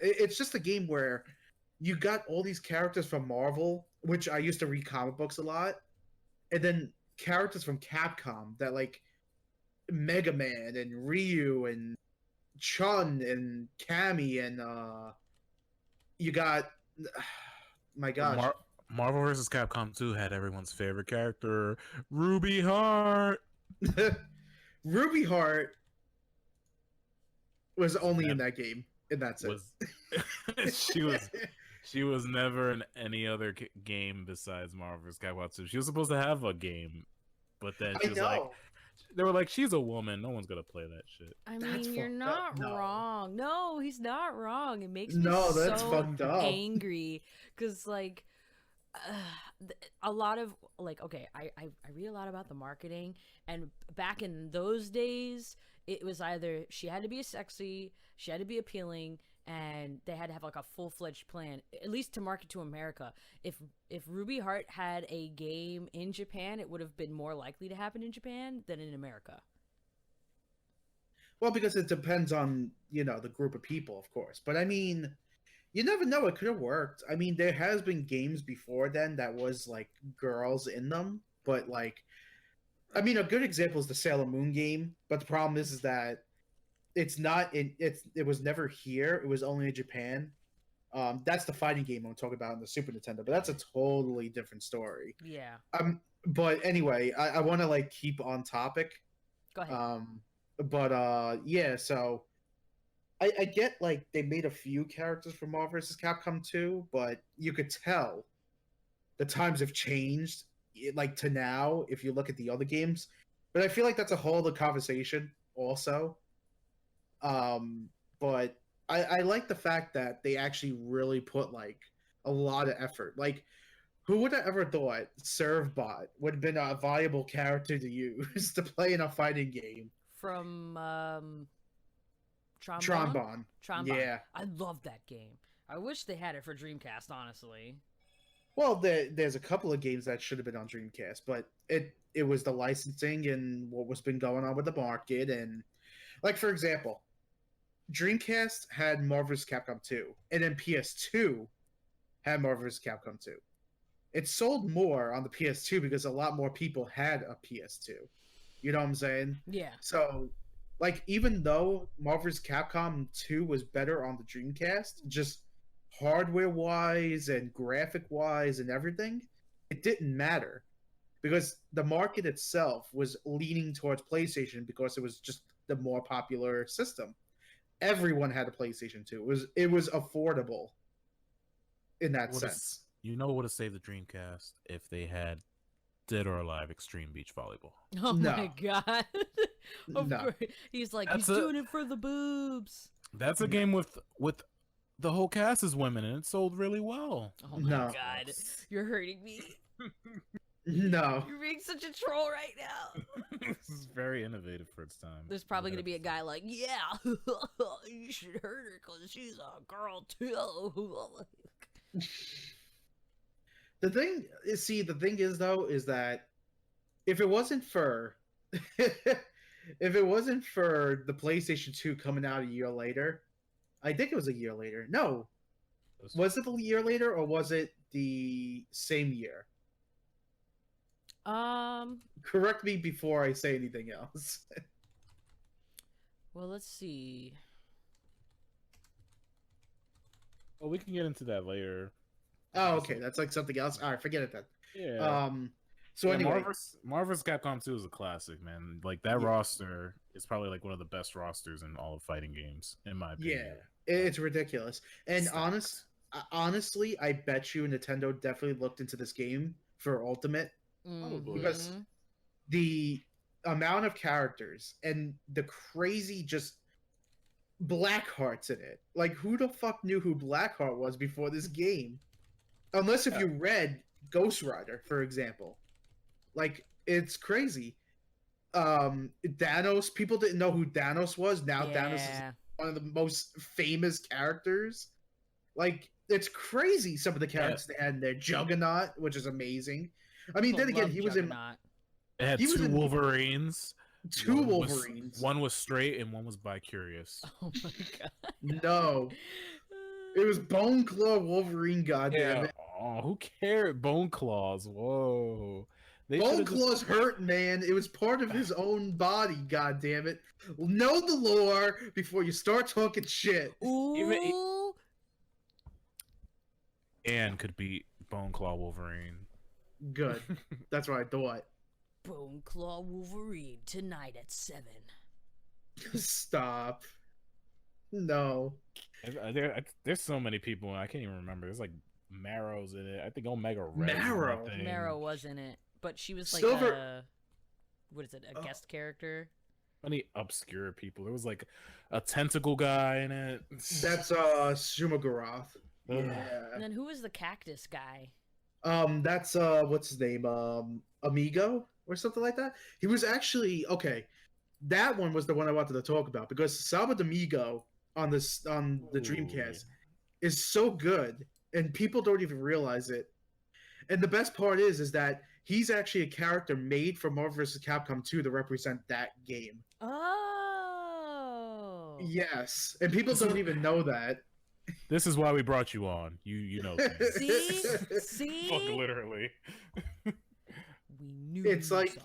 [SPEAKER 3] it's just a game where you got all these characters from Marvel, which I used to read comic books a lot, and then characters from Capcom that like Mega Man and Ryu and Chun and Cammy and you got my gosh.
[SPEAKER 2] Marvel vs. Capcom 2 had everyone's favorite character, Ruby Heart.
[SPEAKER 3] Ruby Heart was only in that game, and that's it.
[SPEAKER 2] She was never in any other game besides Marvel vs. Capcom 2. She was supposed to have a game, but then she was like, they were like, she's a woman. No one's gonna play that shit.
[SPEAKER 1] I mean, you're not wrong. No, he's not wrong. It makes me
[SPEAKER 3] that's
[SPEAKER 1] so
[SPEAKER 3] fucked up.
[SPEAKER 1] angry because like a lot of like, okay, I read a lot about the marketing, and back in those days, it was either she had to be sexy, she had to be appealing, and they had to have like a full-fledged plan, at least to market to America. If Ruby Heart had a game in Japan, it would have been more likely to happen in Japan than in America.
[SPEAKER 3] Well, because it depends on, the group of people, of course. But I mean, you never know, it could have worked. I mean, there has been games before then that was like girls in them, but like, I mean, a good example is the Sailor Moon game, but the problem is that it was never here. It was only in Japan. That's the fighting game I'm talking about on the Super Nintendo, but that's a totally different story.
[SPEAKER 1] Yeah.
[SPEAKER 3] But anyway, I want to like keep on topic.
[SPEAKER 1] Go ahead.
[SPEAKER 3] Yeah, so I get like they made a few characters from Marvel vs. Capcom 2, but you could tell the times have changed, like to now, if you look at the other games. But I feel like that's a whole other conversation also. But I like the fact that they actually really put like a lot of effort. Like, who would have ever thought Servbot would have been a viable character to use to play in a fighting game?
[SPEAKER 1] From
[SPEAKER 3] Trombone. Yeah.
[SPEAKER 1] I love that game. I wish they had it for Dreamcast, honestly.
[SPEAKER 3] Well, there's a couple of games that should have been on Dreamcast, but it was the licensing and what was been going on with the market. And like, for example, Dreamcast had Marvel vs. Capcom 2, and then PS2 had Marvel vs. Capcom 2. It sold more on the PS2 because a lot more people had a PS2. You know what I'm saying?
[SPEAKER 1] Yeah.
[SPEAKER 3] So, like, even though Marvel vs. Capcom 2 was better on the Dreamcast, just hardware-wise and graphic-wise and everything, it didn't matter. Because the market itself was leaning towards PlayStation because it was just the more popular system. Everyone had a PlayStation 2. It was affordable in that sense.
[SPEAKER 2] You know what would have saved the Dreamcast if they had Dead or Alive Extreme Beach Volleyball.
[SPEAKER 1] Oh my god. Of
[SPEAKER 3] No.
[SPEAKER 1] course. He's like, he's doing it for the boobs.
[SPEAKER 2] That's a game with the whole cast is women, and it sold really well.
[SPEAKER 1] Oh my god. You're hurting me.
[SPEAKER 3] No.
[SPEAKER 1] You're being such a troll right now.
[SPEAKER 2] This is very innovative for its time.
[SPEAKER 1] There's probably going to be a guy like, yeah, you should hurt her because she's a girl too.
[SPEAKER 3] The thing is, though, is that if it wasn't for if it wasn't for the PlayStation 2 coming out a year later, I think it was a year later. No, was it a year later or was it the same year? Correct me before I say anything else.
[SPEAKER 1] Well, let's see.
[SPEAKER 2] Well, we can get into that later.
[SPEAKER 3] Oh, okay, that's like something else. All right, forget it then.
[SPEAKER 2] Yeah.
[SPEAKER 3] So
[SPEAKER 2] yeah,
[SPEAKER 3] anyway,
[SPEAKER 2] Marvel's Capcom 2 is a classic, man. Like that roster is probably like one of the best rosters in all of fighting games, in my opinion.
[SPEAKER 3] yeah, it's ridiculous. And
[SPEAKER 2] Stacked.
[SPEAKER 3] honestly, I bet you Nintendo definitely looked into this game for Ultimate because the amount of characters and the crazy just Blackheart's in it. Like, who the fuck knew who Blackheart was before this game? Unless if you read Ghost Rider, for example. Like, it's crazy. Thanos, people didn't know who Thanos was. Now Thanos is one of the most famous characters. Like, it's crazy some of the characters they had in there. Juggernaut, which is amazing. I mean, then again, he was in...
[SPEAKER 2] It had two Wolverines.
[SPEAKER 3] Two Wolverines.
[SPEAKER 2] One was straight and one was bi-curious.
[SPEAKER 1] Oh my god.
[SPEAKER 3] No. It was Bone Claw Wolverine, goddammit.
[SPEAKER 2] Oh, who cared? Bone Claws. Whoa.
[SPEAKER 3] Bone Claws hurt, man. It was part of his own body, goddammit. Know the lore before you start talking shit.
[SPEAKER 1] Ooh.
[SPEAKER 2] Anne could beat Bone Claw Wolverine.
[SPEAKER 3] Good. That's what I thought.
[SPEAKER 1] Bone Claw Wolverine tonight at 7.
[SPEAKER 3] Stop. No.
[SPEAKER 2] There's so many people, I can't even remember. There's like Marrow's in it. I think Omega Red.
[SPEAKER 1] Marrow was in it, but she was like what is it? A guest character.
[SPEAKER 2] Many obscure people. There was like a tentacle guy in it.
[SPEAKER 3] That's Shumagarath.
[SPEAKER 1] Yeah. And then who was the cactus guy?
[SPEAKER 3] That's what's his name? Amigo or something like that. He was actually okay. That one was the one I wanted to talk about because Saba Amigo on the Dreamcast is so good, and people don't even realize it. And the best part is that he's actually a character made for Marvel vs. Capcom 2 to represent that game.
[SPEAKER 1] Oh.
[SPEAKER 3] Yes, and people don't even know that.
[SPEAKER 2] This is why we brought you on. You know.
[SPEAKER 1] See?
[SPEAKER 2] Fuck, literally.
[SPEAKER 1] We knew.
[SPEAKER 3] It's like
[SPEAKER 1] something.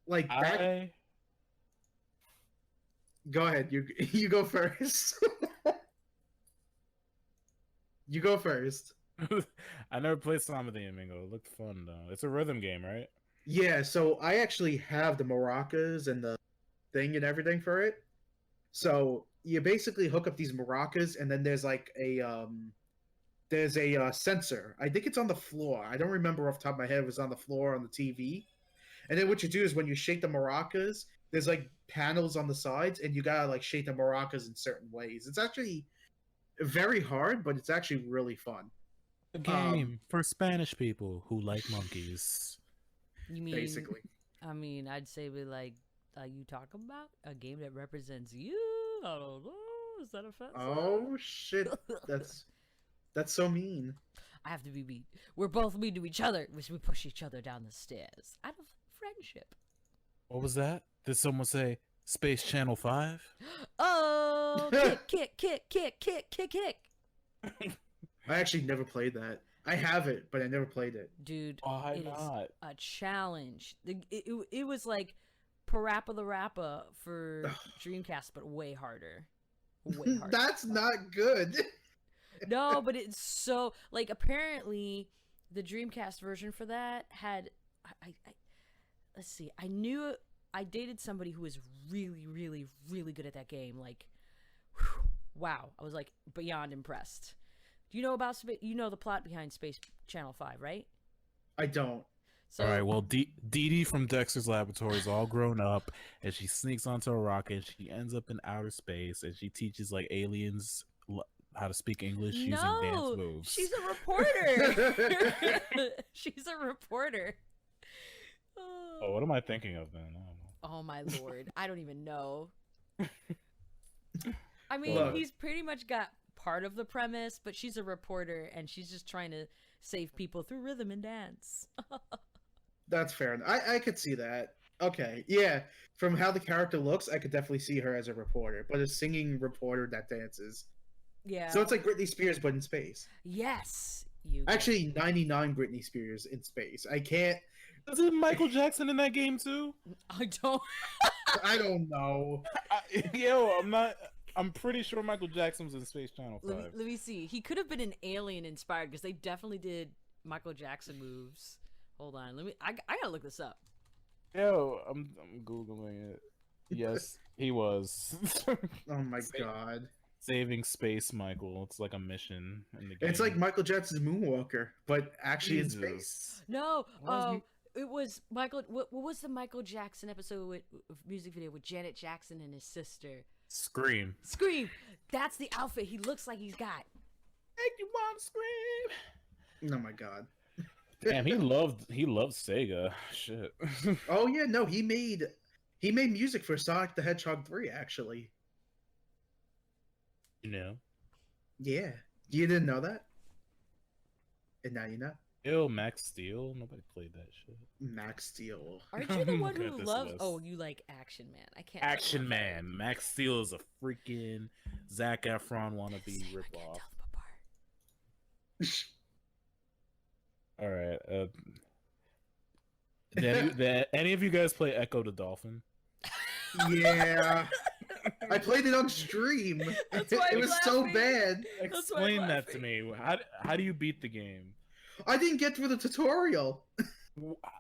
[SPEAKER 3] Like that. Go ahead. You go first. You go first.
[SPEAKER 2] I never played Samba de Amigo. It looked fun though. It's a rhythm game, right?
[SPEAKER 3] Yeah. So I actually have the maracas and the thing and everything for it. So you basically hook up these maracas, and then there's like a sensor. I think it's on the floor. I don't remember off the top of my head if it was on the floor or on the TV. And then what you do is when you shake the maracas, there's like panels on the sides, and you gotta like shake the maracas in certain ways. It's actually very hard, but it's actually really fun.
[SPEAKER 2] A game for Spanish people who like monkeys.
[SPEAKER 1] You mean
[SPEAKER 3] basically?
[SPEAKER 1] I mean, I'd say we like. You talk about a game that represents you? I don't know. Is that offensive?
[SPEAKER 3] Oh shit! That's so mean.
[SPEAKER 1] I have to be mean. We're both mean to each other, which we push each other down the stairs out of friendship.
[SPEAKER 2] What was that? Did someone say Space Channel 5?
[SPEAKER 1] Oh, kick.
[SPEAKER 3] I actually never played that. I have it, but I never played it.
[SPEAKER 1] Dude,
[SPEAKER 2] why
[SPEAKER 1] it
[SPEAKER 2] not?
[SPEAKER 1] Is a challenge. It was like Parappa the Rappa for Dreamcast, but way harder. Way harder.
[SPEAKER 3] That's not good.
[SPEAKER 1] No, but it's so like apparently the Dreamcast version for that had I let's see. I dated somebody who was really, really, really good at that game. Like, whew, wow, I was like beyond impressed. Do you know about the plot behind Space Channel 5, right?
[SPEAKER 3] I don't.
[SPEAKER 2] So, all right, well, Dee Dee from Dexter's Laboratory is all grown up, and she sneaks onto a rocket, and she ends up in outer space, and she teaches like aliens how to speak English using dance moves.
[SPEAKER 1] She's a reporter. She's a reporter.
[SPEAKER 2] Oh, what am I thinking of then? I don't know.
[SPEAKER 1] Oh my lord, I don't even know. I mean, he's pretty much got part of the premise, but she's a reporter, and she's just trying to save people through rhythm and dance.
[SPEAKER 3] That's fair. I could see that. Okay, yeah. From how the character looks, I could definitely see her as a reporter, but a singing reporter that dances.
[SPEAKER 1] Yeah.
[SPEAKER 3] So it's like Britney Spears, but in space.
[SPEAKER 1] Yes. You.
[SPEAKER 3] Actually, 99 Britney Spears in space. I can't.
[SPEAKER 2] Isn't Michael Jackson in that game too?
[SPEAKER 1] I don't.
[SPEAKER 3] I don't know.
[SPEAKER 2] Yo, I'm pretty sure Michael Jackson was in Space Channel 5.
[SPEAKER 1] Let me see. He could have been an alien inspired because they definitely did Michael Jackson moves. Hold on. I gotta look this up.
[SPEAKER 2] Yo, I'm googling it. Yes, he was.
[SPEAKER 3] Oh my god.
[SPEAKER 2] Saving Space Michael. It's like a mission in the game.
[SPEAKER 3] It's like Michael Jackson's Moonwalker, but actually in
[SPEAKER 2] Jesus.
[SPEAKER 3] space.
[SPEAKER 1] No. It was Michael. What was the Michael Jackson episode with music video with Janet Jackson and his sister?
[SPEAKER 2] Scream.
[SPEAKER 1] Scream. That's the outfit he looks like he's got.
[SPEAKER 2] Make you want to scream.
[SPEAKER 3] Oh my god.
[SPEAKER 2] Damn, he loved Sega. Shit.
[SPEAKER 3] Oh yeah, no, he made music for Sonic the Hedgehog 3 actually.
[SPEAKER 2] You know.
[SPEAKER 3] Yeah. You didn't know that? And now you know.
[SPEAKER 2] Ew, Max Steel. Nobody played that shit.
[SPEAKER 3] Max Steel.
[SPEAKER 1] Aren't you the one
[SPEAKER 2] Look
[SPEAKER 1] who
[SPEAKER 2] at this
[SPEAKER 1] loves?
[SPEAKER 2] list.
[SPEAKER 1] Oh, you like Action Man. I can't.
[SPEAKER 2] Action Man. Max Steel is a freaking Zac Efron wannabe ripoff. All right. Did any of you guys play Echo the Dolphin?
[SPEAKER 3] Yeah. I played it on stream.
[SPEAKER 1] That's why
[SPEAKER 3] it
[SPEAKER 1] I'm
[SPEAKER 3] was so
[SPEAKER 1] laughing.
[SPEAKER 3] bad.
[SPEAKER 1] That's why I'm
[SPEAKER 2] Explain that to
[SPEAKER 1] laughing.
[SPEAKER 2] me. How do you beat the game?
[SPEAKER 3] I didn't get through the tutorial.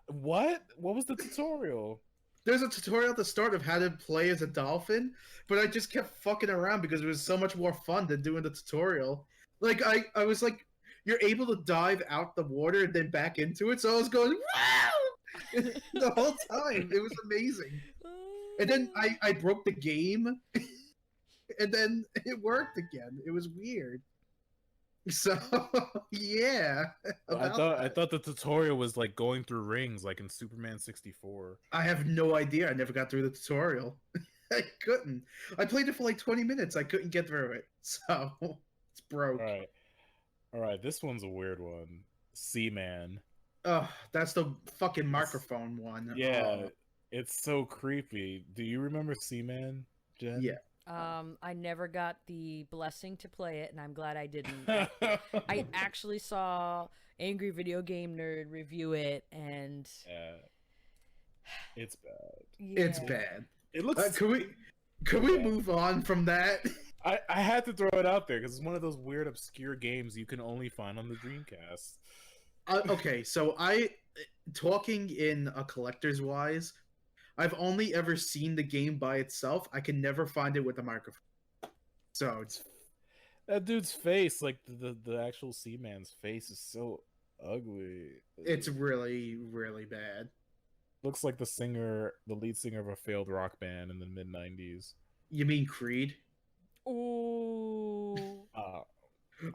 [SPEAKER 2] What? What was the tutorial?
[SPEAKER 3] There's a tutorial at the start of how to play as a dolphin, but I just kept fucking around because it was so much more fun than doing the tutorial. Like I was like, you're able to dive out the water and then back into it, so I was going wow the whole time. It was amazing. And then I broke the game, and then it worked again. It was weird. So yeah,
[SPEAKER 2] I thought the tutorial was like going through rings, like in Superman 64.
[SPEAKER 3] I have no idea. I never got through the tutorial. I couldn't. I played it for like 20 minutes. I couldn't get through it. So it's broke.
[SPEAKER 2] All right. This one's a weird one. Seaman.
[SPEAKER 3] Oh, that's the fucking microphone one.
[SPEAKER 2] Yeah,
[SPEAKER 3] Oh,
[SPEAKER 2] it's so creepy. Do you remember Seaman, Jen?
[SPEAKER 3] Yeah.
[SPEAKER 1] I never got the blessing to play it, and I'm glad I didn't. I actually saw Angry Video Game Nerd review it, and
[SPEAKER 2] Yeah. It's bad.
[SPEAKER 3] It's
[SPEAKER 1] yeah.
[SPEAKER 3] bad.
[SPEAKER 2] It looks.
[SPEAKER 3] Could we move on from that?
[SPEAKER 2] I had to throw it out there because it's one of those weird, obscure games you can only find on the Dreamcast.
[SPEAKER 3] Okay, so talking in a collector's wise, I've only ever seen the game by itself. I can never find it with a microphone. So it's
[SPEAKER 2] That dude's face, like the actual Seaman's face, is so ugly.
[SPEAKER 3] really, really bad.
[SPEAKER 2] Looks like the lead singer of a failed rock band in the mid '90s.
[SPEAKER 3] You mean Creed?
[SPEAKER 1] Ooh.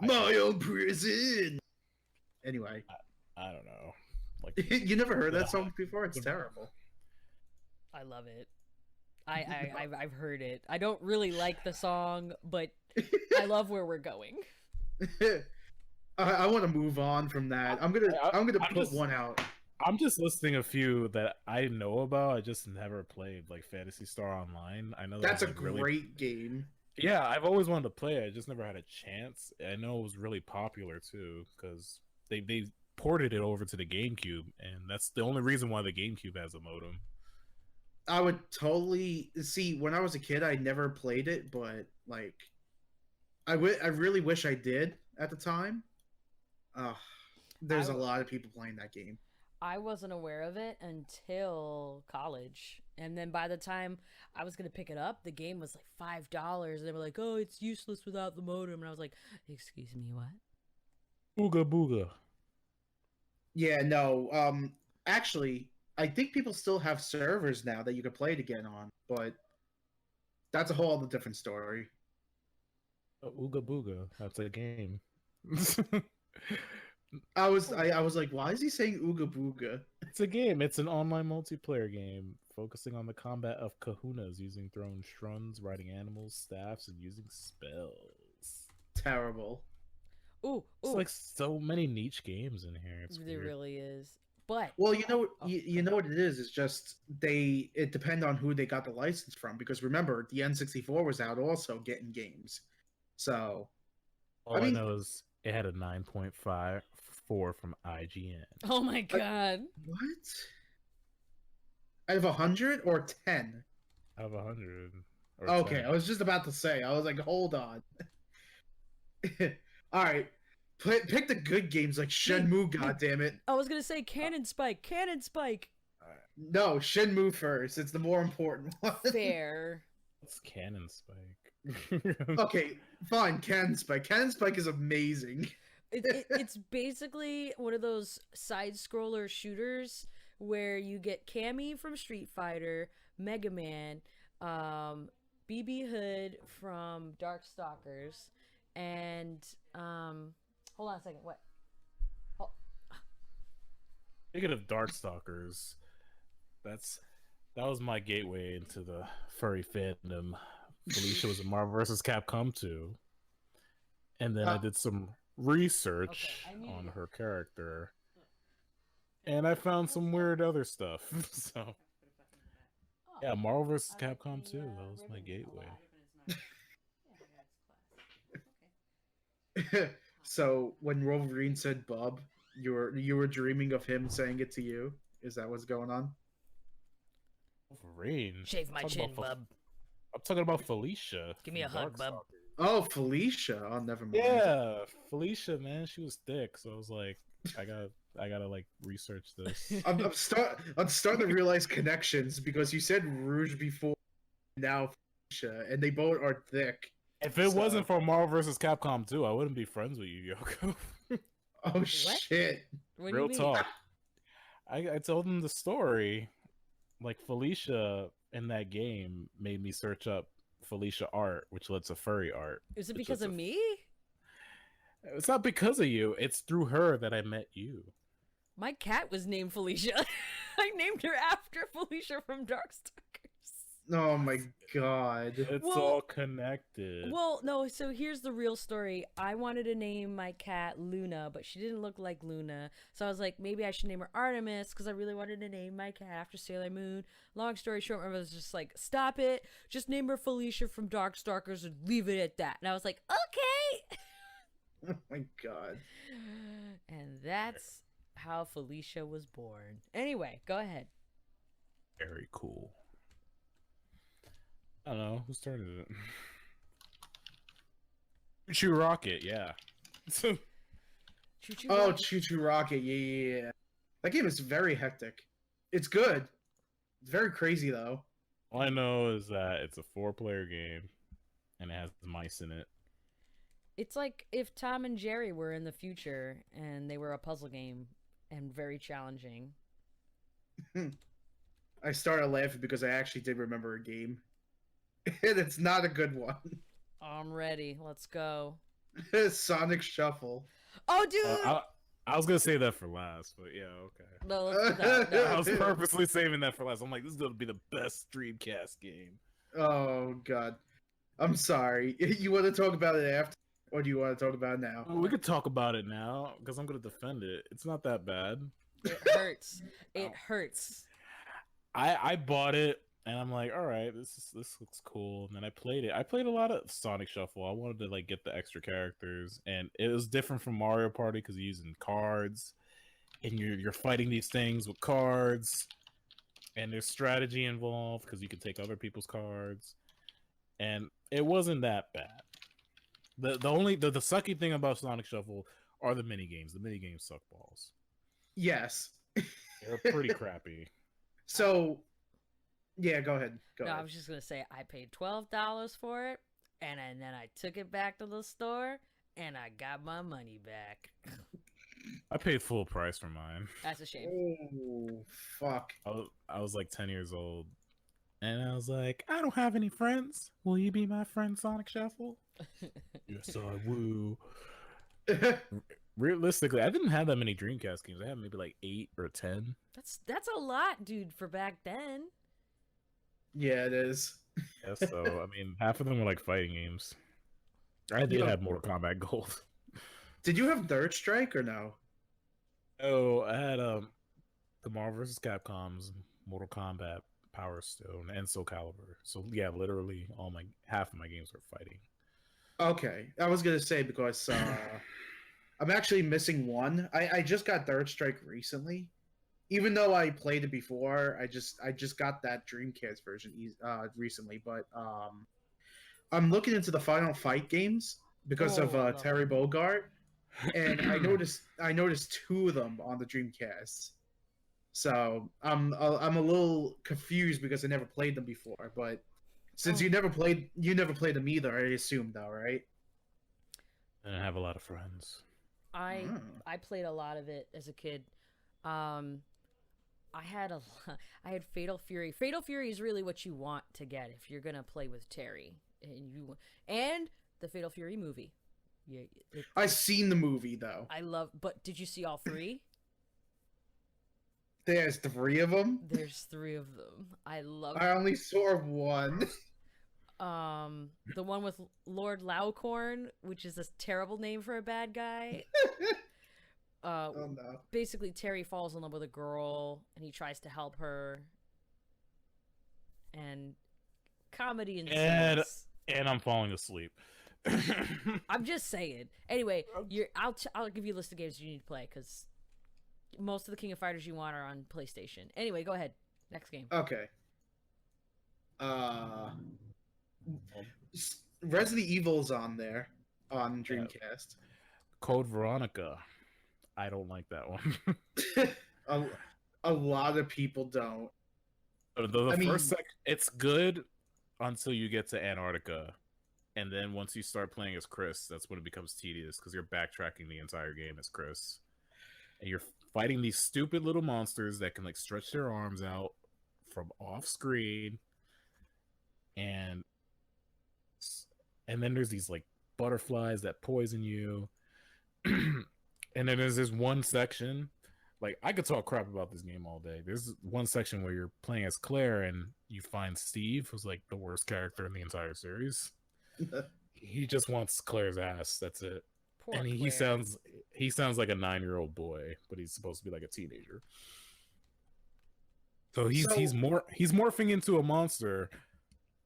[SPEAKER 3] My own prison. Anyway,
[SPEAKER 2] I don't know. Like
[SPEAKER 3] you never heard that song before? It's terrible.
[SPEAKER 1] I love it. I've heard it. I don't really like the song, but I love where we're going.
[SPEAKER 3] I want to move on from that. I'm gonna put one out.
[SPEAKER 2] I'm just listing a few that I know about. I just never played, like Phantasy Star Online. I know
[SPEAKER 3] That's a
[SPEAKER 2] like, really...
[SPEAKER 3] great game.
[SPEAKER 2] Yeah, I've always wanted to play it. I just never had a chance. I know it was really popular too because they ported it over to the GameCube, and that's the only reason why the GameCube has a modem.
[SPEAKER 3] I would totally see. When I was a kid, I never played it, but like, I really wish I did at the time. There's a lot of people playing that game.
[SPEAKER 1] I wasn't aware of it until college. And then by the time I was going to pick it up, the game was like $5. And they were like, oh, it's useless without the modem. And I was like, excuse me, what?
[SPEAKER 2] Booga booga.
[SPEAKER 3] Yeah, no. Actually, I think people still have servers now that you can play it again on, but that's a whole other different story.
[SPEAKER 2] Ooga booga. That's a game.
[SPEAKER 3] I was like, why is he saying ooga booga?
[SPEAKER 2] It's a game. It's an online multiplayer game focusing on the combat of kahunas using thrown shruns, riding animals, staffs, and using spells.
[SPEAKER 3] Terrible.
[SPEAKER 1] Ooh,
[SPEAKER 2] It's like so many niche games in here. It's
[SPEAKER 1] there
[SPEAKER 2] weird.
[SPEAKER 1] really is. But
[SPEAKER 3] Well, you know,
[SPEAKER 1] Oh,
[SPEAKER 3] you know what it is. It's just it depend on who they got the license from. Because remember, the N64 was out also getting games. So
[SPEAKER 2] All
[SPEAKER 3] I
[SPEAKER 2] I
[SPEAKER 3] mean,
[SPEAKER 2] know is it had a 9.54 from IGN.
[SPEAKER 1] oh my god.
[SPEAKER 3] what? Out of 100 or 10?
[SPEAKER 2] Out of 100 or
[SPEAKER 3] Okay,
[SPEAKER 2] 10.
[SPEAKER 3] I was just about to say. I was like, hold on. All right, pick the good games like Shenmue. God damn it!
[SPEAKER 1] I was gonna say Cannon Spike, Cannon Spike.
[SPEAKER 3] No, Shenmue first. It's the more important one.
[SPEAKER 1] Fair.
[SPEAKER 2] What's Cannon Spike?
[SPEAKER 3] Okay, fine. Cannon Spike. Cannon Spike is amazing.
[SPEAKER 1] It's basically one of those side scroller shooters where you get Cammy from Street Fighter, Mega Man, BB Hood from Darkstalkers, and hold on a second. What? Oh,
[SPEAKER 2] Speaking of Darkstalkers, that was my gateway into the furry fandom. Felicia was in Marvel vs. Capcom 2. And then I did some research
[SPEAKER 1] Okay, I muted
[SPEAKER 2] on
[SPEAKER 1] it.
[SPEAKER 2] her character. And I found some weird other stuff. So
[SPEAKER 1] oh.
[SPEAKER 2] yeah, Marvel vs.
[SPEAKER 1] I like
[SPEAKER 2] Capcom
[SPEAKER 1] the,
[SPEAKER 2] 2. That was my
[SPEAKER 1] ribbon
[SPEAKER 2] gateway.
[SPEAKER 1] a lot, but it's not- Yeah, it's class.
[SPEAKER 3] So when Wolverine said "bub," you were dreaming of him saying it to you. Is that what's going on?
[SPEAKER 2] Wolverine.
[SPEAKER 1] Shave my
[SPEAKER 2] I'm talking
[SPEAKER 1] chin,
[SPEAKER 2] about
[SPEAKER 1] bub.
[SPEAKER 2] I'm talking about Felicia.
[SPEAKER 1] Give me a
[SPEAKER 2] from
[SPEAKER 1] hug, bub.
[SPEAKER 2] Darkstalkers.
[SPEAKER 3] Oh, Felicia. Oh, never mind.
[SPEAKER 2] Yeah, Felicia, man, she was thick, so I was like, I gotta like research this.
[SPEAKER 3] I'm starting to realize connections because you said Rouge before, now Felicia, and they both are thick.
[SPEAKER 2] If it
[SPEAKER 3] So-
[SPEAKER 2] wasn't for Marvel vs. Capcom 2, I wouldn't be friends with you, Yoko.
[SPEAKER 3] Oh shit!
[SPEAKER 1] What do
[SPEAKER 2] Real
[SPEAKER 1] you mean?
[SPEAKER 2] talk. I told him the story. Like Felicia in that game made me search up Felicia art, which led to furry art.
[SPEAKER 1] Is it
[SPEAKER 2] which
[SPEAKER 1] because
[SPEAKER 2] led
[SPEAKER 1] of
[SPEAKER 2] to-
[SPEAKER 1] me?
[SPEAKER 2] It's not because of you. It's through her that I met you.
[SPEAKER 1] My cat was named Felicia. I named her after Felicia from Darkstalkers.
[SPEAKER 3] Oh my god!
[SPEAKER 2] It's
[SPEAKER 1] Well-
[SPEAKER 2] all connected.
[SPEAKER 1] Well, no, so here's the real story. I wanted to name my cat Luna, but she didn't look like Luna. So I was like, maybe I should name her Artemis because I really wanted to name my cat after Sailor Moon. Long story short, my mother was just like, stop it. Just name her Felicia from Darkstalkers and leave it at that. And I was like, okay.
[SPEAKER 3] Oh my god!
[SPEAKER 1] And that's how Felicia was born. Anyway, go ahead.
[SPEAKER 2] Very cool. I don't know. Who's turn is it? Choo Rocket, yeah.
[SPEAKER 1] Choo Choo
[SPEAKER 3] Oh,
[SPEAKER 1] Rocket.
[SPEAKER 3] Choo Choo Rocket. Yeah. That game is very hectic. It's good. It's very crazy though.
[SPEAKER 2] All I know is that it's a 4-player game and it has mice in it.
[SPEAKER 1] It's like if Tom and Jerry were in the future and they were a puzzle game and very challenging.
[SPEAKER 3] I started laughing because I actually did remember a game, and it's not a good one.
[SPEAKER 1] I'm ready. Let's go.
[SPEAKER 3] Sonic Shuffle.
[SPEAKER 1] Oh, dude!
[SPEAKER 2] I was gonna say that for last, but yeah, okay.
[SPEAKER 1] No, let's do that. No.
[SPEAKER 2] I was purposely saving that for last. I'm like, this is gonna be the best Dreamcast game.
[SPEAKER 3] Oh god, I'm sorry. You want to talk about it after, or do you want to talk about it now?
[SPEAKER 2] We could talk about it now because I'm gonna defend it. It's not that bad.
[SPEAKER 1] It hurts. It hurts.
[SPEAKER 2] I bought it and I'm like, all right, this looks cool. And then I played it. I played a lot of Sonic Shuffle. I wanted to like get the extra characters, and it was different from Mario Party because you're using cards, and you're fighting these things with cards, and there's strategy involved because you can take other people's cards, and it wasn't that bad. The sucky thing about Sonic Shuffle are the mini games. The mini games suck balls.
[SPEAKER 3] Yes.
[SPEAKER 2] They're pretty crappy.
[SPEAKER 3] So, yeah, go ahead. Go
[SPEAKER 1] No, I
[SPEAKER 3] ahead.
[SPEAKER 1] was just gonna say I paid $12 for it, and then I took it back to the store, and I got my money back.
[SPEAKER 2] I paid full price for mine.
[SPEAKER 1] That's a shame.
[SPEAKER 3] Oh fuck!
[SPEAKER 2] I was like 10 years old, and I was like, I don't have any friends. Will you be my friend, Sonic Shuffle? Yes, I will. Realistically, I didn't have that many Dreamcast games. I had maybe like 8 or 10.
[SPEAKER 1] That's a lot, dude, for back then.
[SPEAKER 3] Yeah, it is.
[SPEAKER 2] Yeah, so I mean, half of them were like fighting games. I did
[SPEAKER 3] Yeah.
[SPEAKER 2] have Mortal Kombat Gold.
[SPEAKER 3] Did you have Dirt Strike or no?
[SPEAKER 2] Oh, I had the Marvel vs. Capcom's, Mortal Kombat, Power Stone, and Soul Calibur. So yeah, literally half of my games are fighting.
[SPEAKER 3] Okay, I was gonna say because I'm actually missing one. I just got Third Strike recently, even though I played it before. I just got that Dreamcast version recently, but I'm looking into the Final Fight games because of
[SPEAKER 1] I love
[SPEAKER 3] Terry
[SPEAKER 1] it.
[SPEAKER 3] Bogard, and I noticed two of them on the Dreamcast. So I'm a little confused because I never played them before. But since
[SPEAKER 1] Oh.
[SPEAKER 3] you never played them either, I assume though, right?
[SPEAKER 2] And I have a lot of friends.
[SPEAKER 1] I
[SPEAKER 3] Oh.
[SPEAKER 1] I played a lot of it as a kid. Um, I had I had Fatal Fury. Fatal Fury is really what you want to get if you're gonna play with Terry, and the Fatal Fury movie. Yeah,
[SPEAKER 3] I've seen the movie though.
[SPEAKER 1] I love. But did you see all three?
[SPEAKER 3] There's three of them.
[SPEAKER 1] There's three of them. I love.
[SPEAKER 3] I only saw one.
[SPEAKER 1] The one with Lord Laucorn, which is a terrible name for a bad guy.
[SPEAKER 3] Oh no.
[SPEAKER 1] Basically Terry falls in love with a girl and he tries to help her, and comedy ensues.
[SPEAKER 2] And I'm falling asleep.
[SPEAKER 1] I'm just saying. Anyway, I'll give you a list of games you need to play because most of the King of Fighters you want are on PlayStation. Anyway, go ahead. Next game.
[SPEAKER 3] Okay. Resident Evil's on there on Dreamcast.
[SPEAKER 2] Code Veronica. I don't like that one.
[SPEAKER 3] A lot of people don't.
[SPEAKER 2] The first section, it's good until you get to Antarctica. And then once you start playing as Chris, that's when it becomes tedious because you're backtracking the entire game as Chris. And you're fighting these stupid little monsters that can like stretch their arms out from off screen. And then there's these like butterflies that poison you. And then there's this one section, like I could talk crap about this game all day. There's one section where you're playing as Claire and you find Steve, who's like the worst character in the entire series. He just wants Claire's ass. That's it.
[SPEAKER 1] Poor
[SPEAKER 2] and he sounds like a 9-year-old boy, but he's supposed to be like a teenager. So he's morphing into a monster.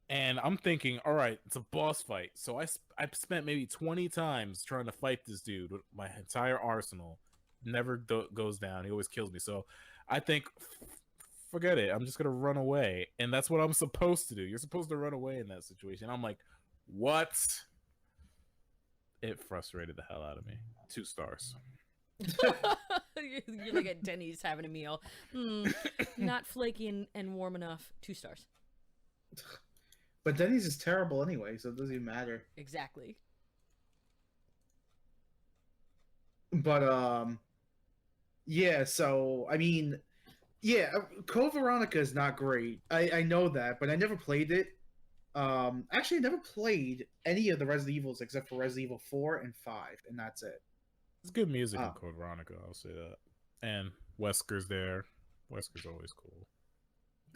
[SPEAKER 2] And I'm thinking, all right, it's a boss fight. So I spent maybe 20 times trying to fight this dude with my entire arsenal. Never goes down. He always kills me. So I think, forget it. I'm just going to run away. And that's what I'm supposed to do. You're supposed to run away in that situation. I'm like, what? It frustrated the hell out of me. 2 stars.
[SPEAKER 1] You're like at Denny's having a meal. Not flaky and warm enough. 2 stars.
[SPEAKER 3] But Denny's is terrible anyway, so it doesn't even matter.
[SPEAKER 1] Exactly.
[SPEAKER 3] But yeah. So I mean, yeah, Code Veronica is not great. I know that, but I never played it. Actually, I never played any of the Resident Evils except for Resident Evil 4 and 5, and that's it.
[SPEAKER 2] It's good music in Code Veronica, I'll say that. And Wesker's there. Wesker's always cool.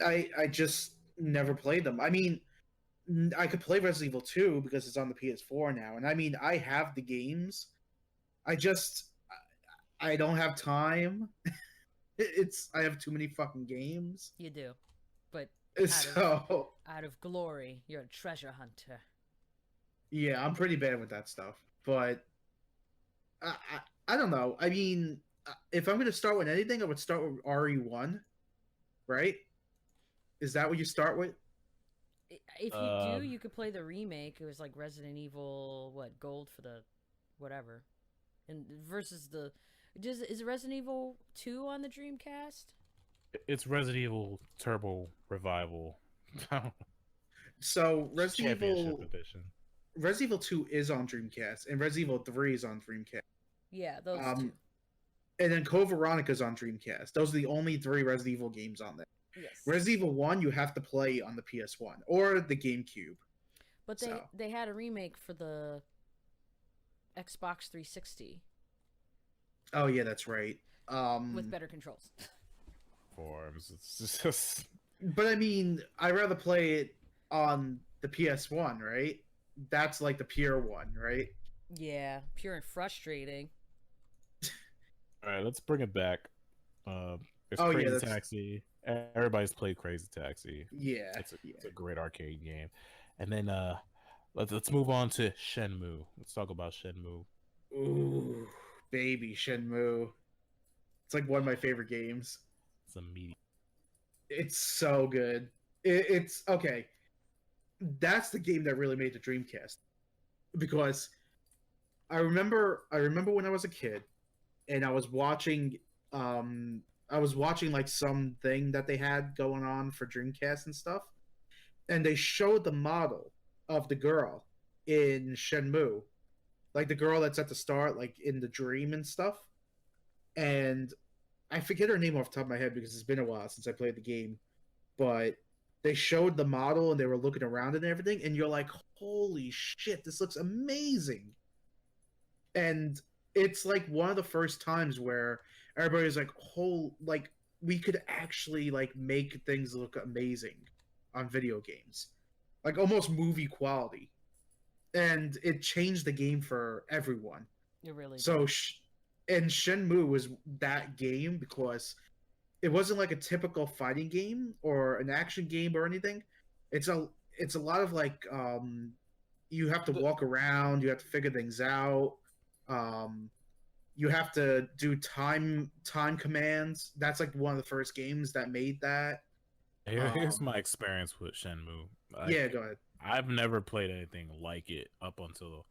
[SPEAKER 3] I just never played them. I mean, I could play Resident Evil 2 because it's on the PS4 now, and I mean, I have the games. I don't have time. I have too many fucking games.
[SPEAKER 1] You do, but out of glory, you're a treasure hunter.
[SPEAKER 3] Yeah, I'm pretty bad with that stuff, but I don't know. I mean, if I'm going to start with anything, I would start with RE1, right? Is that what you start with?
[SPEAKER 1] If you do, you could play the remake. It was like Resident Evil, Gold for the whatever. And versus is Resident Evil 2 on the Dreamcast?
[SPEAKER 2] It's Resident Evil Turbo Revival.
[SPEAKER 3] So Resident Evil 2 is on Dreamcast, and Resident Evil 3 is on Dreamcast.
[SPEAKER 1] Yeah, those two.
[SPEAKER 3] And then Code Veronica is on Dreamcast. Those are the only 3 Resident Evil games on there.
[SPEAKER 1] Yes.
[SPEAKER 3] Resident Evil 1 you have to play on the PS1 or the GameCube.
[SPEAKER 1] But they had a remake for the Xbox 360.
[SPEAKER 3] Oh yeah, that's right.
[SPEAKER 1] With better controls.
[SPEAKER 2] Forms. It's just.
[SPEAKER 3] But I mean, I'd rather play it on the PS1, right? That's like the pure one, right?
[SPEAKER 1] Yeah, pure and frustrating.
[SPEAKER 2] All right, let's bring it back. There's
[SPEAKER 3] Oh yeah,
[SPEAKER 2] Crazy
[SPEAKER 3] that's
[SPEAKER 2] Taxi. Everybody's played Crazy Taxi.
[SPEAKER 3] yeah,
[SPEAKER 2] It's a great arcade game. And then let's move on to Shenmue. Let's talk about Shenmue.
[SPEAKER 3] Ooh, baby Shenmue. It's like one of my favorite games.
[SPEAKER 2] It's a meaty.
[SPEAKER 3] It's so good. It's okay. That's the game that really made the Dreamcast because I remember when I was a kid and I was watching like something that they had going on for Dreamcast and stuff, and they showed the model of the girl in Shenmue, like the girl that's at the start, like in the dream and stuff. And I forget her name off the top of my head because it's been a while since I played the game. But they showed the model and they were looking around and everything, and you're like, "Holy shit, this looks amazing!" And it's like one of the first times where everybody's like, "Whole like we could actually like make things look amazing on video games, like almost movie quality." And it changed the game for everyone.
[SPEAKER 1] It really
[SPEAKER 3] So,
[SPEAKER 1] did.
[SPEAKER 3] and Shenmue was that game because it wasn't like a typical fighting game or an action game or anything. It's a lot of like you have to
[SPEAKER 2] The,
[SPEAKER 3] walk around, you have to figure things out. Um, you have to do time commands. That's like one of the first games that made that.
[SPEAKER 2] Here's
[SPEAKER 3] Um,
[SPEAKER 2] my experience with Shenmue.
[SPEAKER 3] yeah,
[SPEAKER 2] Like,
[SPEAKER 3] go ahead.
[SPEAKER 2] I've never played anything like it up until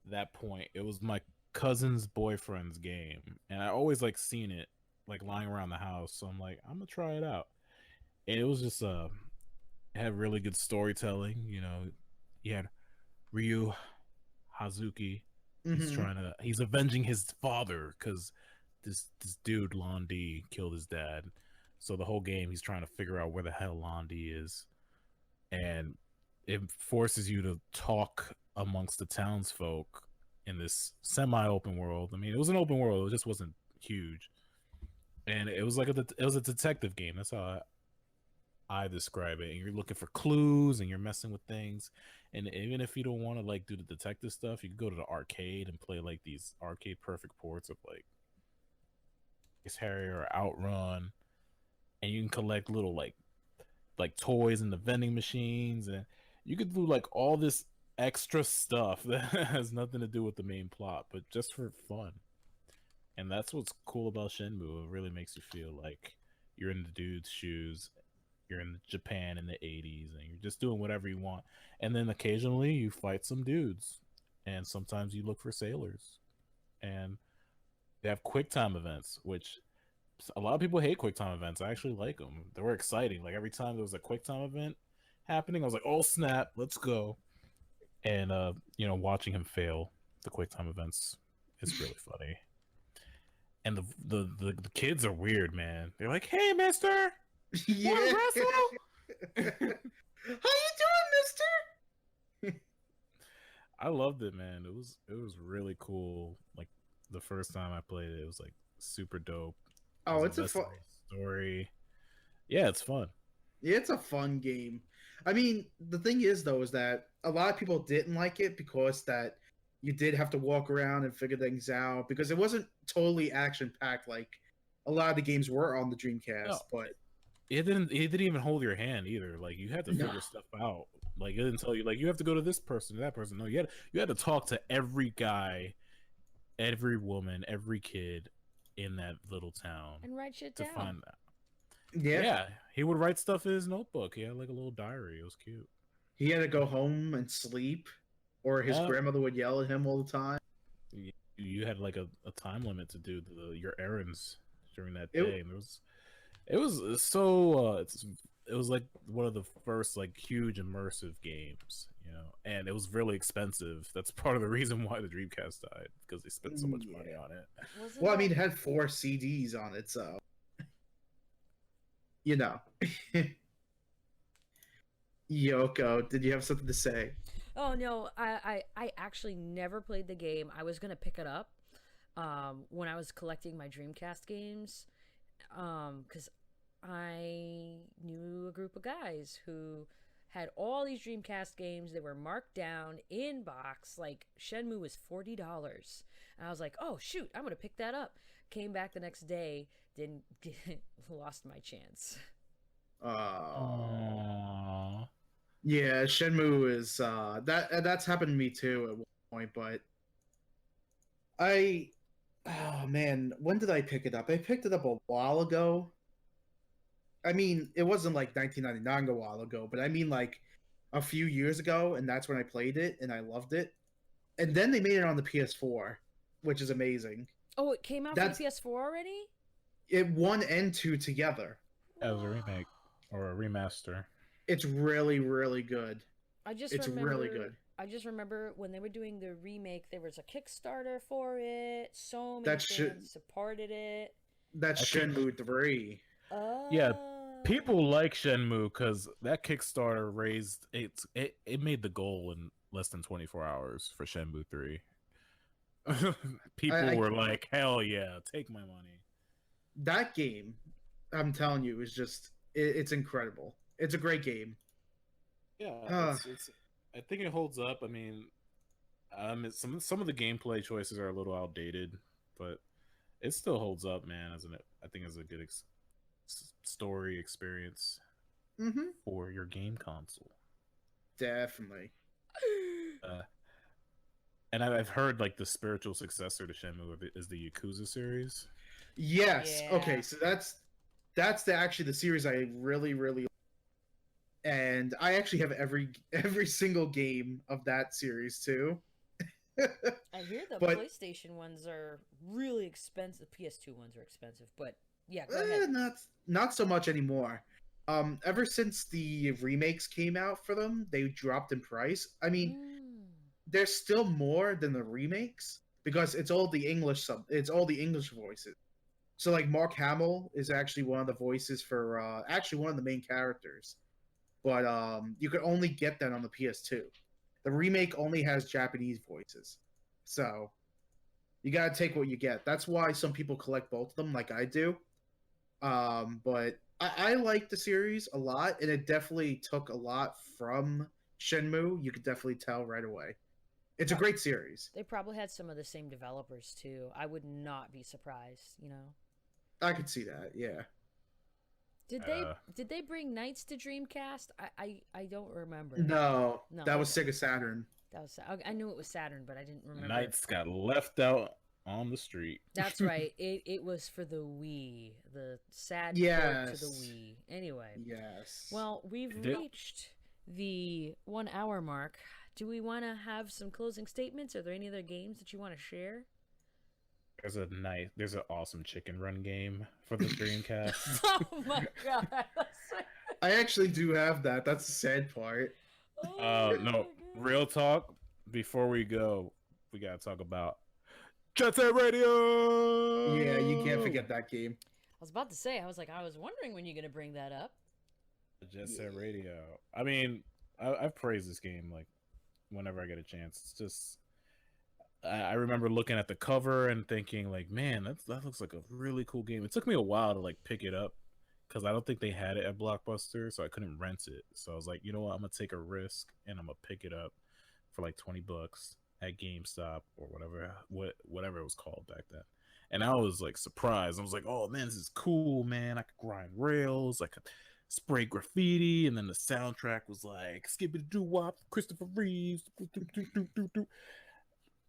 [SPEAKER 2] that point. It was my cousin's boyfriend's game, and I always like seen it like lying around the house. So I'm like, I'm gonna try it out. And it was just it had really good storytelling. You know, you had Ryu Hazuki.
[SPEAKER 3] Hmm.
[SPEAKER 2] He's avenging his father because this dude Lon D killed his dad. So the whole game he's trying to figure out where the hell Lon D is, and it forces you to talk amongst the townsfolk in this semi-open world. I mean, it was an open world; it just wasn't huge, and it was like it was a detective game. That's how I describe it. And you're looking for clues, and you're messing with things. And even if you don't want to like do the detective stuff, you can go to the arcade and play like these arcade perfect ports of like Ace Harrier or Outrun, and you can collect little like toys in the vending machines, and you could do like all this extra stuff that has nothing to do with the main plot, but just for fun. And that's what's cool about Shenmue. It really makes you feel like you're in the dude's shoes. You're in Japan in the 80s, and you're just doing whatever you want. And then occasionally you fight some dudes, and sometimes you look for sailors. And they have quick time events, which a lot of people hate quick time events. I actually like them. They were exciting. Like every time there was a quick time event happening, I was like, "Oh snap, let's go!" And watching him fail the quick time events is really funny. And the kids are weird, man. They're like, "Hey, Mister, want
[SPEAKER 3] Yeah.
[SPEAKER 2] to
[SPEAKER 3] How
[SPEAKER 2] wrestle?"
[SPEAKER 3] you doing, Mister?
[SPEAKER 2] I loved it, man. It was really cool. Like the first time I played it, it was like super dope. I
[SPEAKER 3] Oh,
[SPEAKER 2] was
[SPEAKER 3] it's a
[SPEAKER 2] invested
[SPEAKER 3] fun.
[SPEAKER 2] in the story. Yeah, it's fun.
[SPEAKER 3] Yeah, it's a fun game. I mean, the thing is though is that a lot of people didn't like it because that you did have to walk around and figure things out because it wasn't totally action packed like a lot of the games were on the
[SPEAKER 2] No,
[SPEAKER 3] Dreamcast. But
[SPEAKER 2] it didn't even hold your hand either. Like you had to
[SPEAKER 3] no,
[SPEAKER 2] figure stuff out. Like it didn't tell you like you have to go to this person or that person. No, you had to talk to every guy, every woman, every kid in that little town
[SPEAKER 1] And write shit
[SPEAKER 2] to
[SPEAKER 1] down.
[SPEAKER 2] find that.
[SPEAKER 3] yeah,
[SPEAKER 2] Yeah, he would write stuff in his notebook. He had like a little diary. It was cute.
[SPEAKER 3] he had to go home and sleep, or his
[SPEAKER 2] Yeah,
[SPEAKER 3] grandmother would yell at him all the time.
[SPEAKER 2] you had like a time limit to do your errands during that
[SPEAKER 3] It
[SPEAKER 2] day, and it was so it was like one of the first like huge immersive games, and it was really expensive. That's part of the reason why the Dreamcast died because they spent so much money
[SPEAKER 3] yeah.
[SPEAKER 2] on it.
[SPEAKER 1] Wasn't
[SPEAKER 3] Well, I
[SPEAKER 1] that
[SPEAKER 3] mean, it had 4 CDs on it, so you know. Yoko, did you have something to say?
[SPEAKER 1] Oh no, I actually never played the game. I was gonna pick it up when I was collecting my Dreamcast games, because I knew a group of guys who had all these Dreamcast games. They were marked down in box. Like Shenmue was $40. And I was like, oh shoot, I'm gonna pick that up. Came back the next day, didn't lost my chance.
[SPEAKER 2] Aww.
[SPEAKER 3] Yeah, Shenmue is that's happened to me too at one point, but oh man, when did I pick it up? I picked it up a while ago. I mean, it wasn't like 1999 a while ago, but I mean like a few years ago, and that's when I played it and I loved it. And then they made it on the PS4, which is amazing.
[SPEAKER 1] Oh, it came out for the PS4 already?
[SPEAKER 3] It 1 and 2 together.
[SPEAKER 2] As a remake or a remaster.
[SPEAKER 3] It's really, really good.
[SPEAKER 1] It's really good. I just remember when they were doing the remake, there was a Kickstarter for it. So many fans supported it.
[SPEAKER 3] That's Shenmue 3.
[SPEAKER 1] Oh.
[SPEAKER 2] Yeah, people like Shenmue because that Kickstarter raised it made the goal in less than 24 hours for Shenmue 3. People were like, hell yeah, take my money.
[SPEAKER 3] That game, I'm telling you, is just it's incredible. It's a great game.
[SPEAKER 2] Yeah, it's I think it holds up. I mean, some of the gameplay choices are a little outdated, but it still holds up, man. I think as a good story experience for your game console.
[SPEAKER 3] Definitely.
[SPEAKER 2] And I've heard like the spiritual successor to Shenmue is the Yakuza series.
[SPEAKER 3] Yes.
[SPEAKER 1] Yeah.
[SPEAKER 3] Okay. So that's actually the series I really, really, and I actually have every single game of that series too.
[SPEAKER 1] I hear the PlayStation ones are really expensive. The PS2 ones are expensive, but yeah, go ahead.
[SPEAKER 3] Not so much anymore. Ever since the remakes came out for them, they dropped in price. I mean, there's still more than the remakes because it's all the English voices. So like Mark Hamill is actually one of the voices for actually one of the main characters. But you can only get that on the PS2. The remake only has Japanese voices. So you got to take what you get. That's why some people collect both of them like I do. But I like the series a lot, and it definitely took a lot from Shenmue. You could definitely tell right away. It's a great series.
[SPEAKER 1] They probably had some of the same developers too. I would not be surprised, you know.
[SPEAKER 3] I could see that, yeah.
[SPEAKER 1] Did they bring Knights to Dreamcast? I don't remember.
[SPEAKER 3] No, that was Sega Saturn.
[SPEAKER 1] I knew it was Saturn, but I didn't remember.
[SPEAKER 2] Knights got left out on the street.
[SPEAKER 1] That's right. It was for the Wii, the sad port to the Wii. Anyway.
[SPEAKER 3] Yes.
[SPEAKER 1] Well, we've reached the 1 hour mark. Do we want to have some closing statements? Are there any other games that you want to share?
[SPEAKER 2] There's an awesome chicken run game for the Dreamcast.
[SPEAKER 1] Oh my god!
[SPEAKER 3] I actually do have that. That's the sad part.
[SPEAKER 2] No, real talk. Before we go, we gotta talk about Jet Set Radio.
[SPEAKER 3] Yeah, you can't forget that game.
[SPEAKER 1] I was about to say. I was wondering when you're gonna bring that up.
[SPEAKER 2] Jet Set Radio. I mean, I've praised this game like whenever I get a chance. It's just. I remember looking at the cover and thinking, like, man, that looks like a really cool game. It took me a while to like pick it up because I don't think they had it at Blockbuster, so I couldn't rent it. So I was like, you know what, I'm gonna take a risk and I'm gonna pick it up for like $20 at GameStop or whatever it was called back then. And I was like surprised. I was like, oh man, this is cool, man. I could grind rails, I could spray graffiti, and then the soundtrack was like skippity doo wop, Christopher Reeves.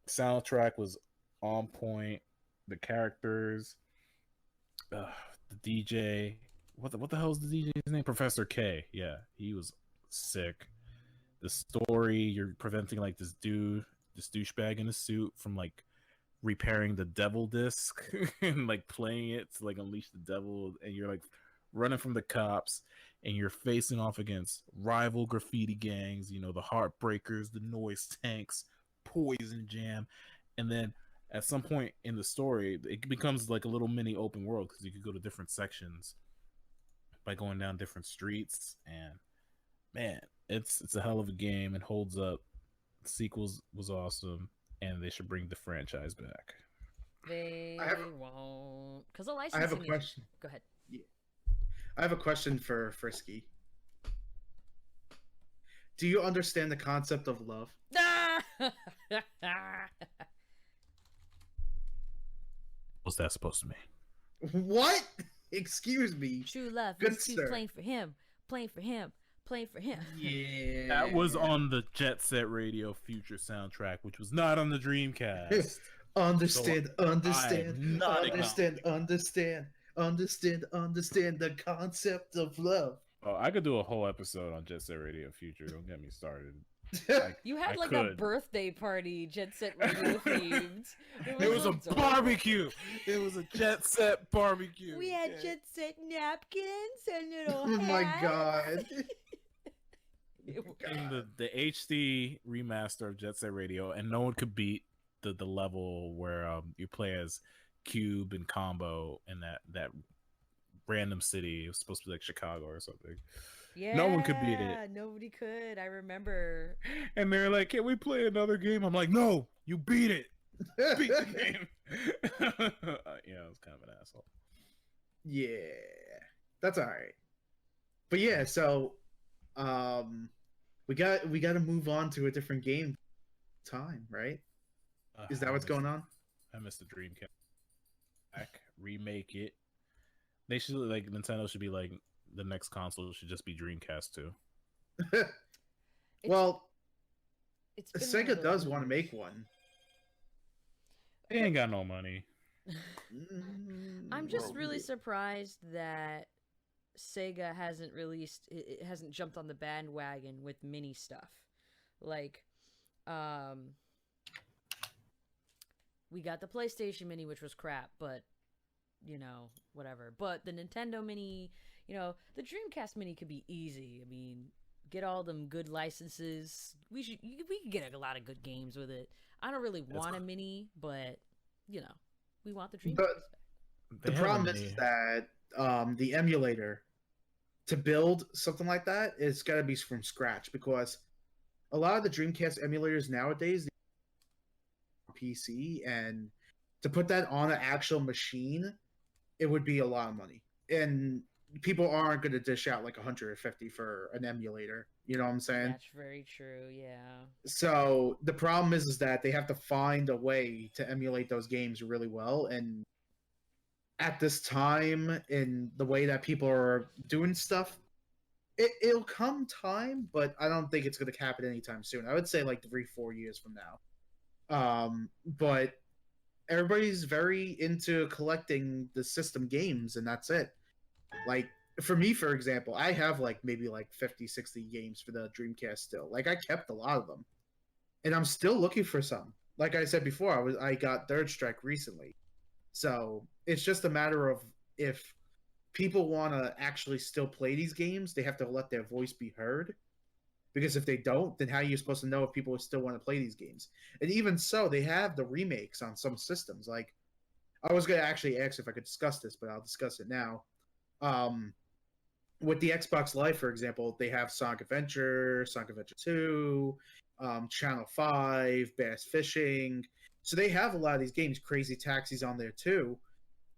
[SPEAKER 2] Soundtrack was on point. The characters, the DJ. What the hell is the DJ's name? Professor K. Yeah, he was sick. The story, you're preventing like this douchebag in a suit from like repairing the devil disc and like playing it to like unleash the devil, and you're like running from the cops, and you're facing off against rival graffiti gangs. You know, the Heartbreakers, the Noise Tanks, Poison Jam, and then at some point in the story it becomes like a little mini open world because you could go to different sections by going down different streets. And man, it's a hell of a game. It holds up. The sequels was awesome, and they should bring the franchise back.
[SPEAKER 1] They won't, because the licensing.
[SPEAKER 3] I have a question.
[SPEAKER 1] Go ahead.
[SPEAKER 3] Yeah. I have a question for Frisky. Do you understand the concept of love?
[SPEAKER 2] What's that supposed to mean?
[SPEAKER 3] What? Excuse me.
[SPEAKER 1] True love
[SPEAKER 3] Good
[SPEAKER 1] is to
[SPEAKER 3] sir.
[SPEAKER 1] playing for him, playing for him, playing for him.
[SPEAKER 3] Yeah.
[SPEAKER 2] That was on the Jet Set Radio Future soundtrack, which was not on the Dreamcast.
[SPEAKER 3] Understand the concept of love.
[SPEAKER 2] Oh, I could do a whole episode on Jet Set Radio Future. Don't get me started.
[SPEAKER 1] You had
[SPEAKER 2] I
[SPEAKER 1] like
[SPEAKER 2] could.
[SPEAKER 1] a birthday party, Jet Set Radio themed.
[SPEAKER 2] It was a
[SPEAKER 1] adorable.
[SPEAKER 2] barbecue. It was a Jet Set barbecue.
[SPEAKER 1] We had Jet Set napkins and little
[SPEAKER 3] Oh my
[SPEAKER 1] hats.
[SPEAKER 3] god.
[SPEAKER 2] And the HD remaster of Jet Set Radio, and no one could beat the level where you play as Cube and Combo in that random city. It was supposed to be like Chicago or something.
[SPEAKER 1] Yeah,
[SPEAKER 2] No one could beat it.
[SPEAKER 1] Nobody could. I remember.
[SPEAKER 2] And they're like, "Can we play another game?" I'm like, "No, you beat it. Beat the game." Yeah, I was kind of an asshole.
[SPEAKER 3] Yeah. That's all right. But yeah, so we got to move on to a different game time, right? Is that what's going on?
[SPEAKER 2] I missed the Dreamcast. Back, remake it. They should Nintendo should be like the next console should just be Dreamcast too.
[SPEAKER 3] Well,
[SPEAKER 1] it's been one
[SPEAKER 3] Sega
[SPEAKER 1] of
[SPEAKER 3] does
[SPEAKER 1] those
[SPEAKER 3] want to
[SPEAKER 1] years.
[SPEAKER 3] make one.
[SPEAKER 2] They ain't got no money.
[SPEAKER 1] I'm just
[SPEAKER 3] Well,
[SPEAKER 1] really surprised that Sega hasn't released it hasn't jumped on the bandwagon with mini stuff. Like we got the PlayStation Mini, which was crap, but whatever. But the Nintendo Mini, the Dreamcast Mini could be easy. I mean, get all them good licenses. We could get a lot of good games with it. I don't really want a Mini, but we want the Dreamcast.
[SPEAKER 3] But the problem is that the emulator to build something like that, it's got to be from scratch, because a lot of the Dreamcast emulators nowadays PC, and to put that on an actual machine, it would be a lot of money, and people aren't going to dish out like 150 for an emulator. You know what I'm saying?
[SPEAKER 1] That's very true. Yeah.
[SPEAKER 3] So the problem is that they have to find a way to emulate those games really well, and at this time, in the way that people are doing stuff, it'll come time, but I don't think it's going to happen anytime soon. I would say like 3-4 years from now. But everybody's very into collecting the system games, and that's it. Like, for me, for example, I have like maybe like 50-60 games for the Dreamcast still. Like, I kept a lot of them, and I'm still looking for some. Like I said before, I got Third Strike recently. So it's just a matter of, if people want to actually still play these games, they have to let their voice be heard. Because if they don't, then how are you supposed to know if people still want to play these games? And even so, they have the remakes on some systems. Like, I was going to actually ask if I could discuss this, but I'll discuss it now. With the Xbox Live, for example, they have Sonic Adventure 2, Channel 5, Bass Fishing. So they have a lot of these games. Crazy Taxi's on there too.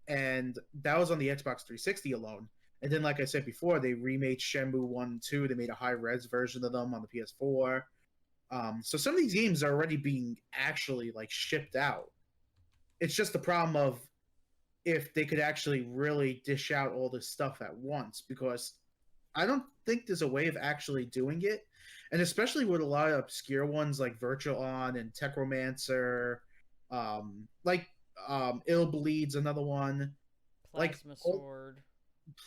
[SPEAKER 3] And that was on the Xbox 360 alone. And then, like I said before, they remade Shenmue 1 and 2. They made a high-res version of them on the PS4. So some of these games are already being actually, like, shipped out. It's just the problem of if they could actually really dish out all this stuff at once, because I don't think there's a way of actually doing it. And especially with a lot of obscure ones like Virtual On and Techromancer, Ill Bleed's another one.
[SPEAKER 1] Plasma Sword.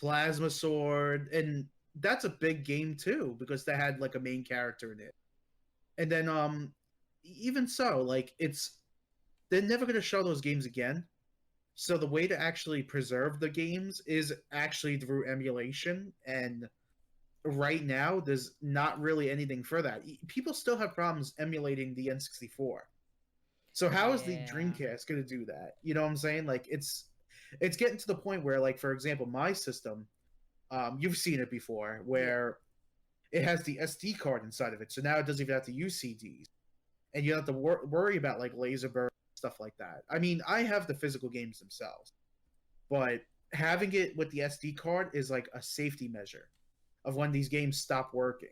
[SPEAKER 3] Plasma Sword, and that's a big game too, because they had like a main character in it. And then even so, like, they're never going to show those games again. So the way to actually preserve the games is actually through emulation, and right now there's not really anything for that. People still have problems emulating the N64. So how is the Dreamcast going to do that? You know what I'm saying? Like, it's getting to the point where, like, for example, my system, you've seen it before, where it has the SD card inside of it. So now it doesn't even have to use CDs. And you don't have to worry about, like, laser burn, stuff like that. I mean, I have the physical games themselves. But having it with the SD card is, like, a safety measure of when these games stop working.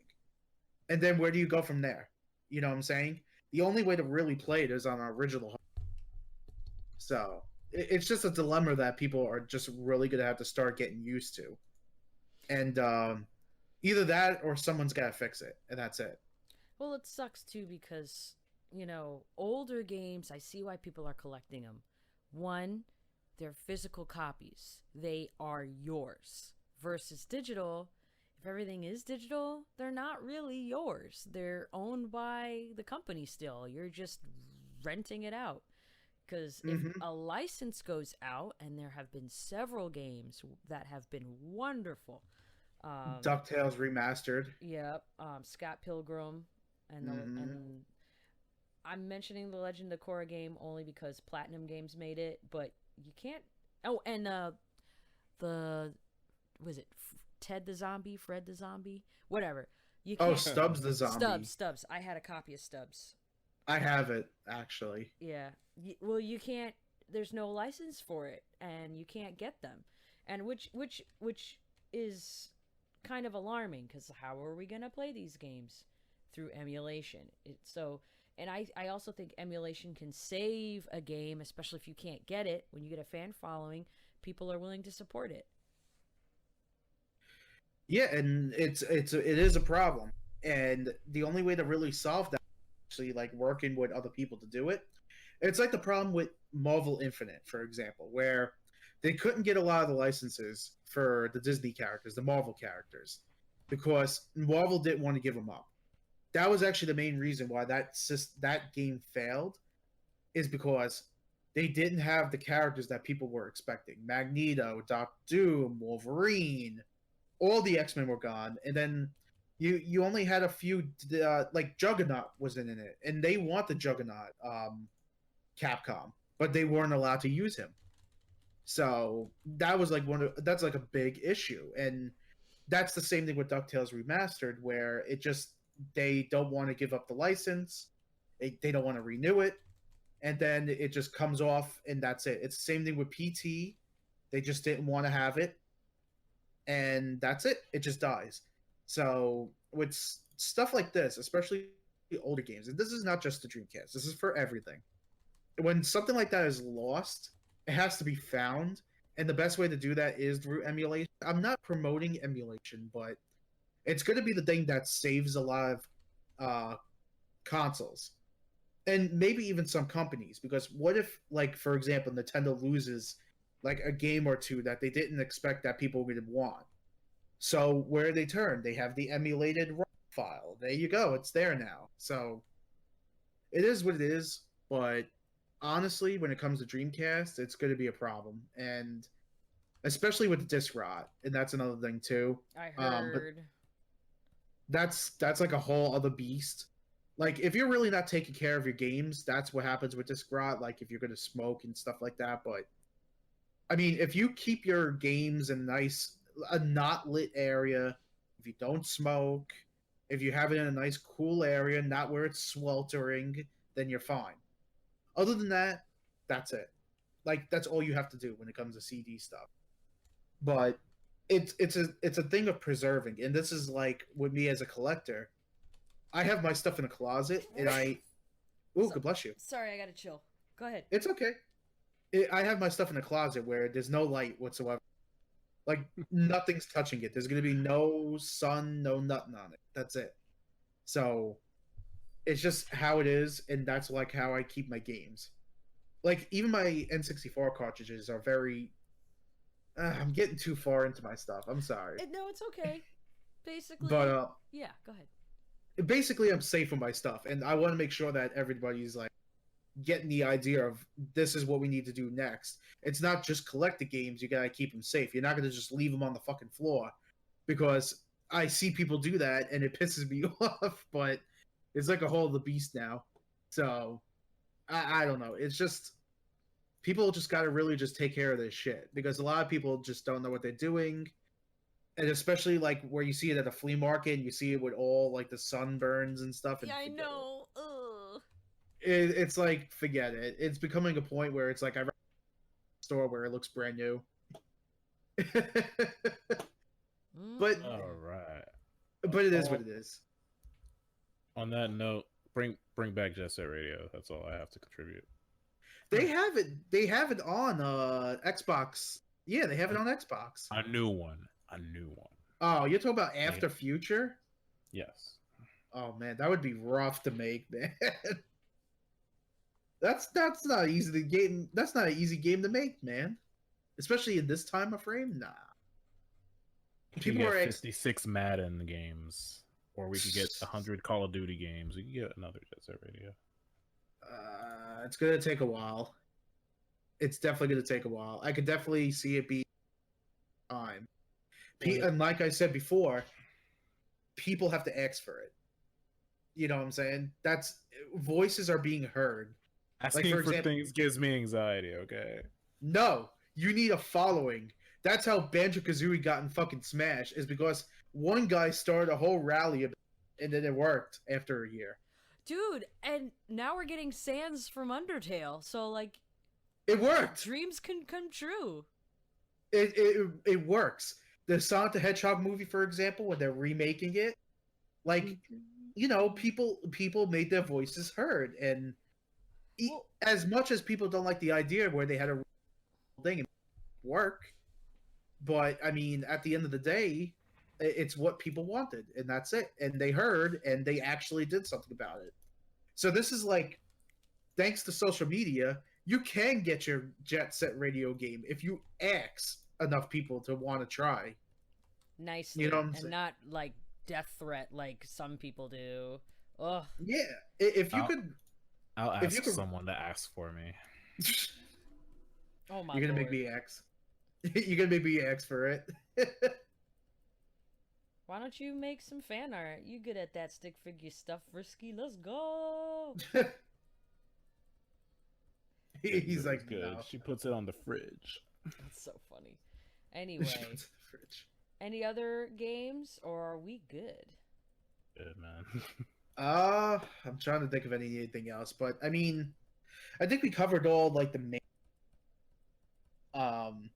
[SPEAKER 3] And then where do you go from there? You know what I'm saying? The only way to really play it is on an original. So it's just a dilemma that people are just really gonna have to start getting used to, and either that or someone's got to fix it, and that's it.
[SPEAKER 1] Well, it sucks too because, older games, I see why people are collecting them. One, they're physical copies, they are yours. Versus digital, if everything is digital, they're not really yours. They're owned by the company still. You're just renting it out. Because if
[SPEAKER 3] Mm-hmm.
[SPEAKER 1] a license goes out, and there have been several games that have been wonderful,
[SPEAKER 3] DuckTales remastered.
[SPEAKER 1] yeah, Scott Pilgrim,
[SPEAKER 3] Mm-hmm.
[SPEAKER 1] and I'm mentioning the Legend of Korra game only because Platinum Games made it, but you can't. Oh, and the was it Ted the Zombie, Fred the Zombie, whatever. You
[SPEAKER 3] Oh,
[SPEAKER 1] can't.
[SPEAKER 3] Stubbs the zombie.
[SPEAKER 1] Stubbs. I had a copy of Stubbs.
[SPEAKER 3] I have it actually.
[SPEAKER 1] Yeah. Well, you can't. There's no license for it, and you can't get them, and which is kind of alarming because how are we gonna play these games through emulation? And I also think emulation can save a game, especially if you can't get it. When you get a fan following, people are willing to support it.
[SPEAKER 3] Yeah, and it is a problem, and the only way to really solve that is actually like working with other people to do it. It's like the problem with Marvel Infinite, for example, where they couldn't get a lot of the licenses for the Disney characters, the Marvel characters, because Marvel didn't want to give them up. That was actually the main reason why that game failed, is because they didn't have the characters that people were expecting. Magneto, Doctor Doom, Wolverine, all the X-Men were gone, and then you only had a few like Juggernaut was in it, and they want the Juggernaut, Capcom, but they weren't allowed to use him. So that was like that's like a big issue, and that's the same thing with DuckTales Remastered, where it just they don't want to give up the license, they don't want to renew it, and then it just comes off, and that's it. It's the same thing with PT. They just didn't want to have it, and that's it. It just dies. So with stuff like this, especially older games, and this is not just the Dreamcast. This is for everything. When something like that is lost, it has to be found, and the best way to do that is through emulation. I'm not promoting emulation, but it's going to be the thing that saves a lot of uh, consoles, and maybe even some companies. Because what if, like for example, Nintendo loses like a game or two that they didn't expect that people would want? So where they turn, they have the emulated ROM file. There you go, it's there now. So it is what it is. But honestly, when it comes to Dreamcast, it's going to be a problem, and especially with the disc rot, and that's another thing too.
[SPEAKER 1] I
[SPEAKER 3] But
[SPEAKER 1] heard.
[SPEAKER 3] that's like a whole other beast. Like if you're really not taking care of your games, that's what happens with disc rot. Like if you're going to smoke and stuff like that. But I mean, if you keep your games in a not lit area, if you don't smoke, if you have it in a nice cool area, not where it's sweltering, then you're fine. Other than that, that's it. Like that's all you have to do when it comes to CD stuff. But it's a thing of preserving, and this is like with me as a collector. I have my stuff in a closet, and ooh, God bless you.
[SPEAKER 1] Sorry, I gotta chill. Go ahead.
[SPEAKER 3] It's okay. I have my stuff in a closet where there's no light whatsoever. Like nothing's touching it. There's gonna be no sun, no nothing on it. That's it. So it's just how it is, and that's like how I keep my games. Like even my N64 cartridges are very. I'm getting too far into my stuff. I'm sorry,
[SPEAKER 1] No, it's okay. Basically,
[SPEAKER 3] but
[SPEAKER 1] yeah. Go ahead.
[SPEAKER 3] basically I'm safe with my stuff, and I want to make sure that everybody's like getting the idea of this is what we need to do next. It's not just collect the games; you gotta keep them safe. You're not gonna just leave them on the fucking floor, because I see people do that and it pisses me off. But it's like a whole other beast now. So I don't know. It's just people just gotta really just take care of this shit, because a lot of people just don't know what they're doing. And especially like where you see it at a flea market, and you see it with all like the sunburns and stuff. And
[SPEAKER 1] Yeah, I
[SPEAKER 3] forget
[SPEAKER 1] know. Ugh.
[SPEAKER 3] it's like forget it. It's becoming a point where it's like I store where it looks brand new. But
[SPEAKER 2] All right.
[SPEAKER 3] but it is what it is.
[SPEAKER 2] On that note, bring back Jet Set Radio. That's all I have to contribute.
[SPEAKER 3] They have it. They have it on Xbox. Yeah, they have it on Xbox.
[SPEAKER 2] A new one. A new one.
[SPEAKER 3] Oh, you're talking about After Future?
[SPEAKER 2] Yes.
[SPEAKER 3] Oh man, that would be rough to make, man. That's not easy to game. That's not an easy game to make, man. Especially in this time of frame. Nah.
[SPEAKER 2] We could
[SPEAKER 3] People
[SPEAKER 2] get
[SPEAKER 3] are
[SPEAKER 2] 56 Madden games, or we could get 100 Call of Duty games. We could get another Jet Set Radio.
[SPEAKER 3] It's gonna take a while. It's definitely gonna take a while. I could definitely see it be time. And like I said before, people have to ask for it. You know what I'm saying? That's voices are being heard.
[SPEAKER 2] Asking for things gives me anxiety. Okay.
[SPEAKER 3] No, you need a following. That's how Banjo-Kazooie got in fucking Smash. Is because one guy started a whole rally, and then it worked after a year.
[SPEAKER 1] Dude, and now we're getting Sans from Undertale, so like,
[SPEAKER 3] it worked.
[SPEAKER 1] Dreams can come true.
[SPEAKER 3] It works. The Sonic the Hedgehog movie, for example, when they're remaking it, like, you know, people made their voices heard, and as much as people don't like the idea where they had a thing and work, but I mean, at the end of the day, it's what people wanted, and that's it. And they heard, and they actually did something about it. So this is like, thanks to social media, you can get your Jet Set Radio game if you ask enough people to want to try.
[SPEAKER 1] Nicely,
[SPEAKER 3] you know what I'm
[SPEAKER 1] and
[SPEAKER 3] saying?
[SPEAKER 1] not like death threat like some people do. Ugh.
[SPEAKER 3] Yeah, if you could,
[SPEAKER 2] I'll ask someone to ask for me.
[SPEAKER 1] Oh my!
[SPEAKER 3] You're gonna
[SPEAKER 1] Lord.
[SPEAKER 3] make me ask. You're gonna make me ask for it.
[SPEAKER 1] Why don't you make some fan art? You good at that stick figure stuff, Risky. Let's go.
[SPEAKER 3] He's like,
[SPEAKER 2] good.
[SPEAKER 3] no.
[SPEAKER 2] She puts it on the fridge.
[SPEAKER 1] That's so funny. Anyway,
[SPEAKER 3] She puts it in the fridge.
[SPEAKER 1] Any other games, or are we good?
[SPEAKER 2] Good, man.
[SPEAKER 3] I'm trying to think of anything else, but I mean, I think we covered all like the main. And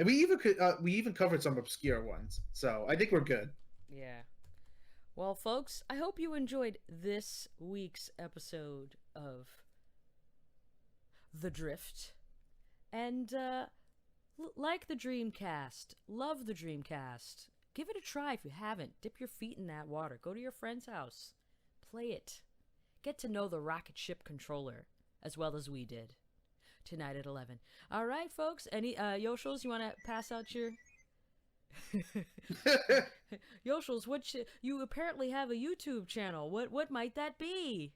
[SPEAKER 3] we even covered some obscure ones, so I think we're good.
[SPEAKER 1] Yeah. Well, folks, I hope you enjoyed this week's episode of The Drift, and like the Dreamcast, love the Dreamcast. Give it a try if you haven't. Dip your feet in that water. Go to your friend's house. Play it. Get to know the rocket ship controller as well as we did tonight at 11. All right, folks. Any Yoshils, you want to pass out your Yoshils? You apparently have a YouTube channel. What might that be?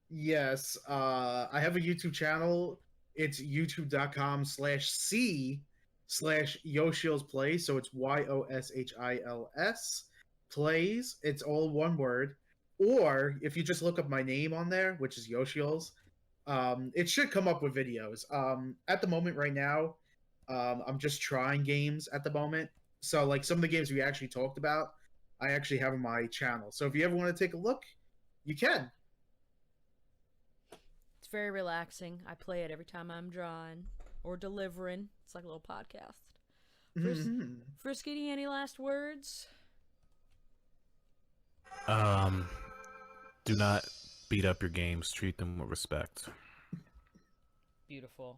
[SPEAKER 3] Yes, I have a YouTube channel. It's youtube.com/c/Yoshils Plays. So it's YOSHILS Plays. It's all one word. Or if you just look up my name on there, which is Yoshils, it should come up with videos. At the moment right now, I'm just trying games at the moment. So like some of the games we actually talked about, I actually have on my channel. So if you ever want to take a look, you can.
[SPEAKER 1] It's very relaxing. I play it every time I'm drawing or delivering. It's like a little podcast. Frisky, any last words?
[SPEAKER 2] Do not beat up your games. Treat them with respect.
[SPEAKER 1] Beautiful.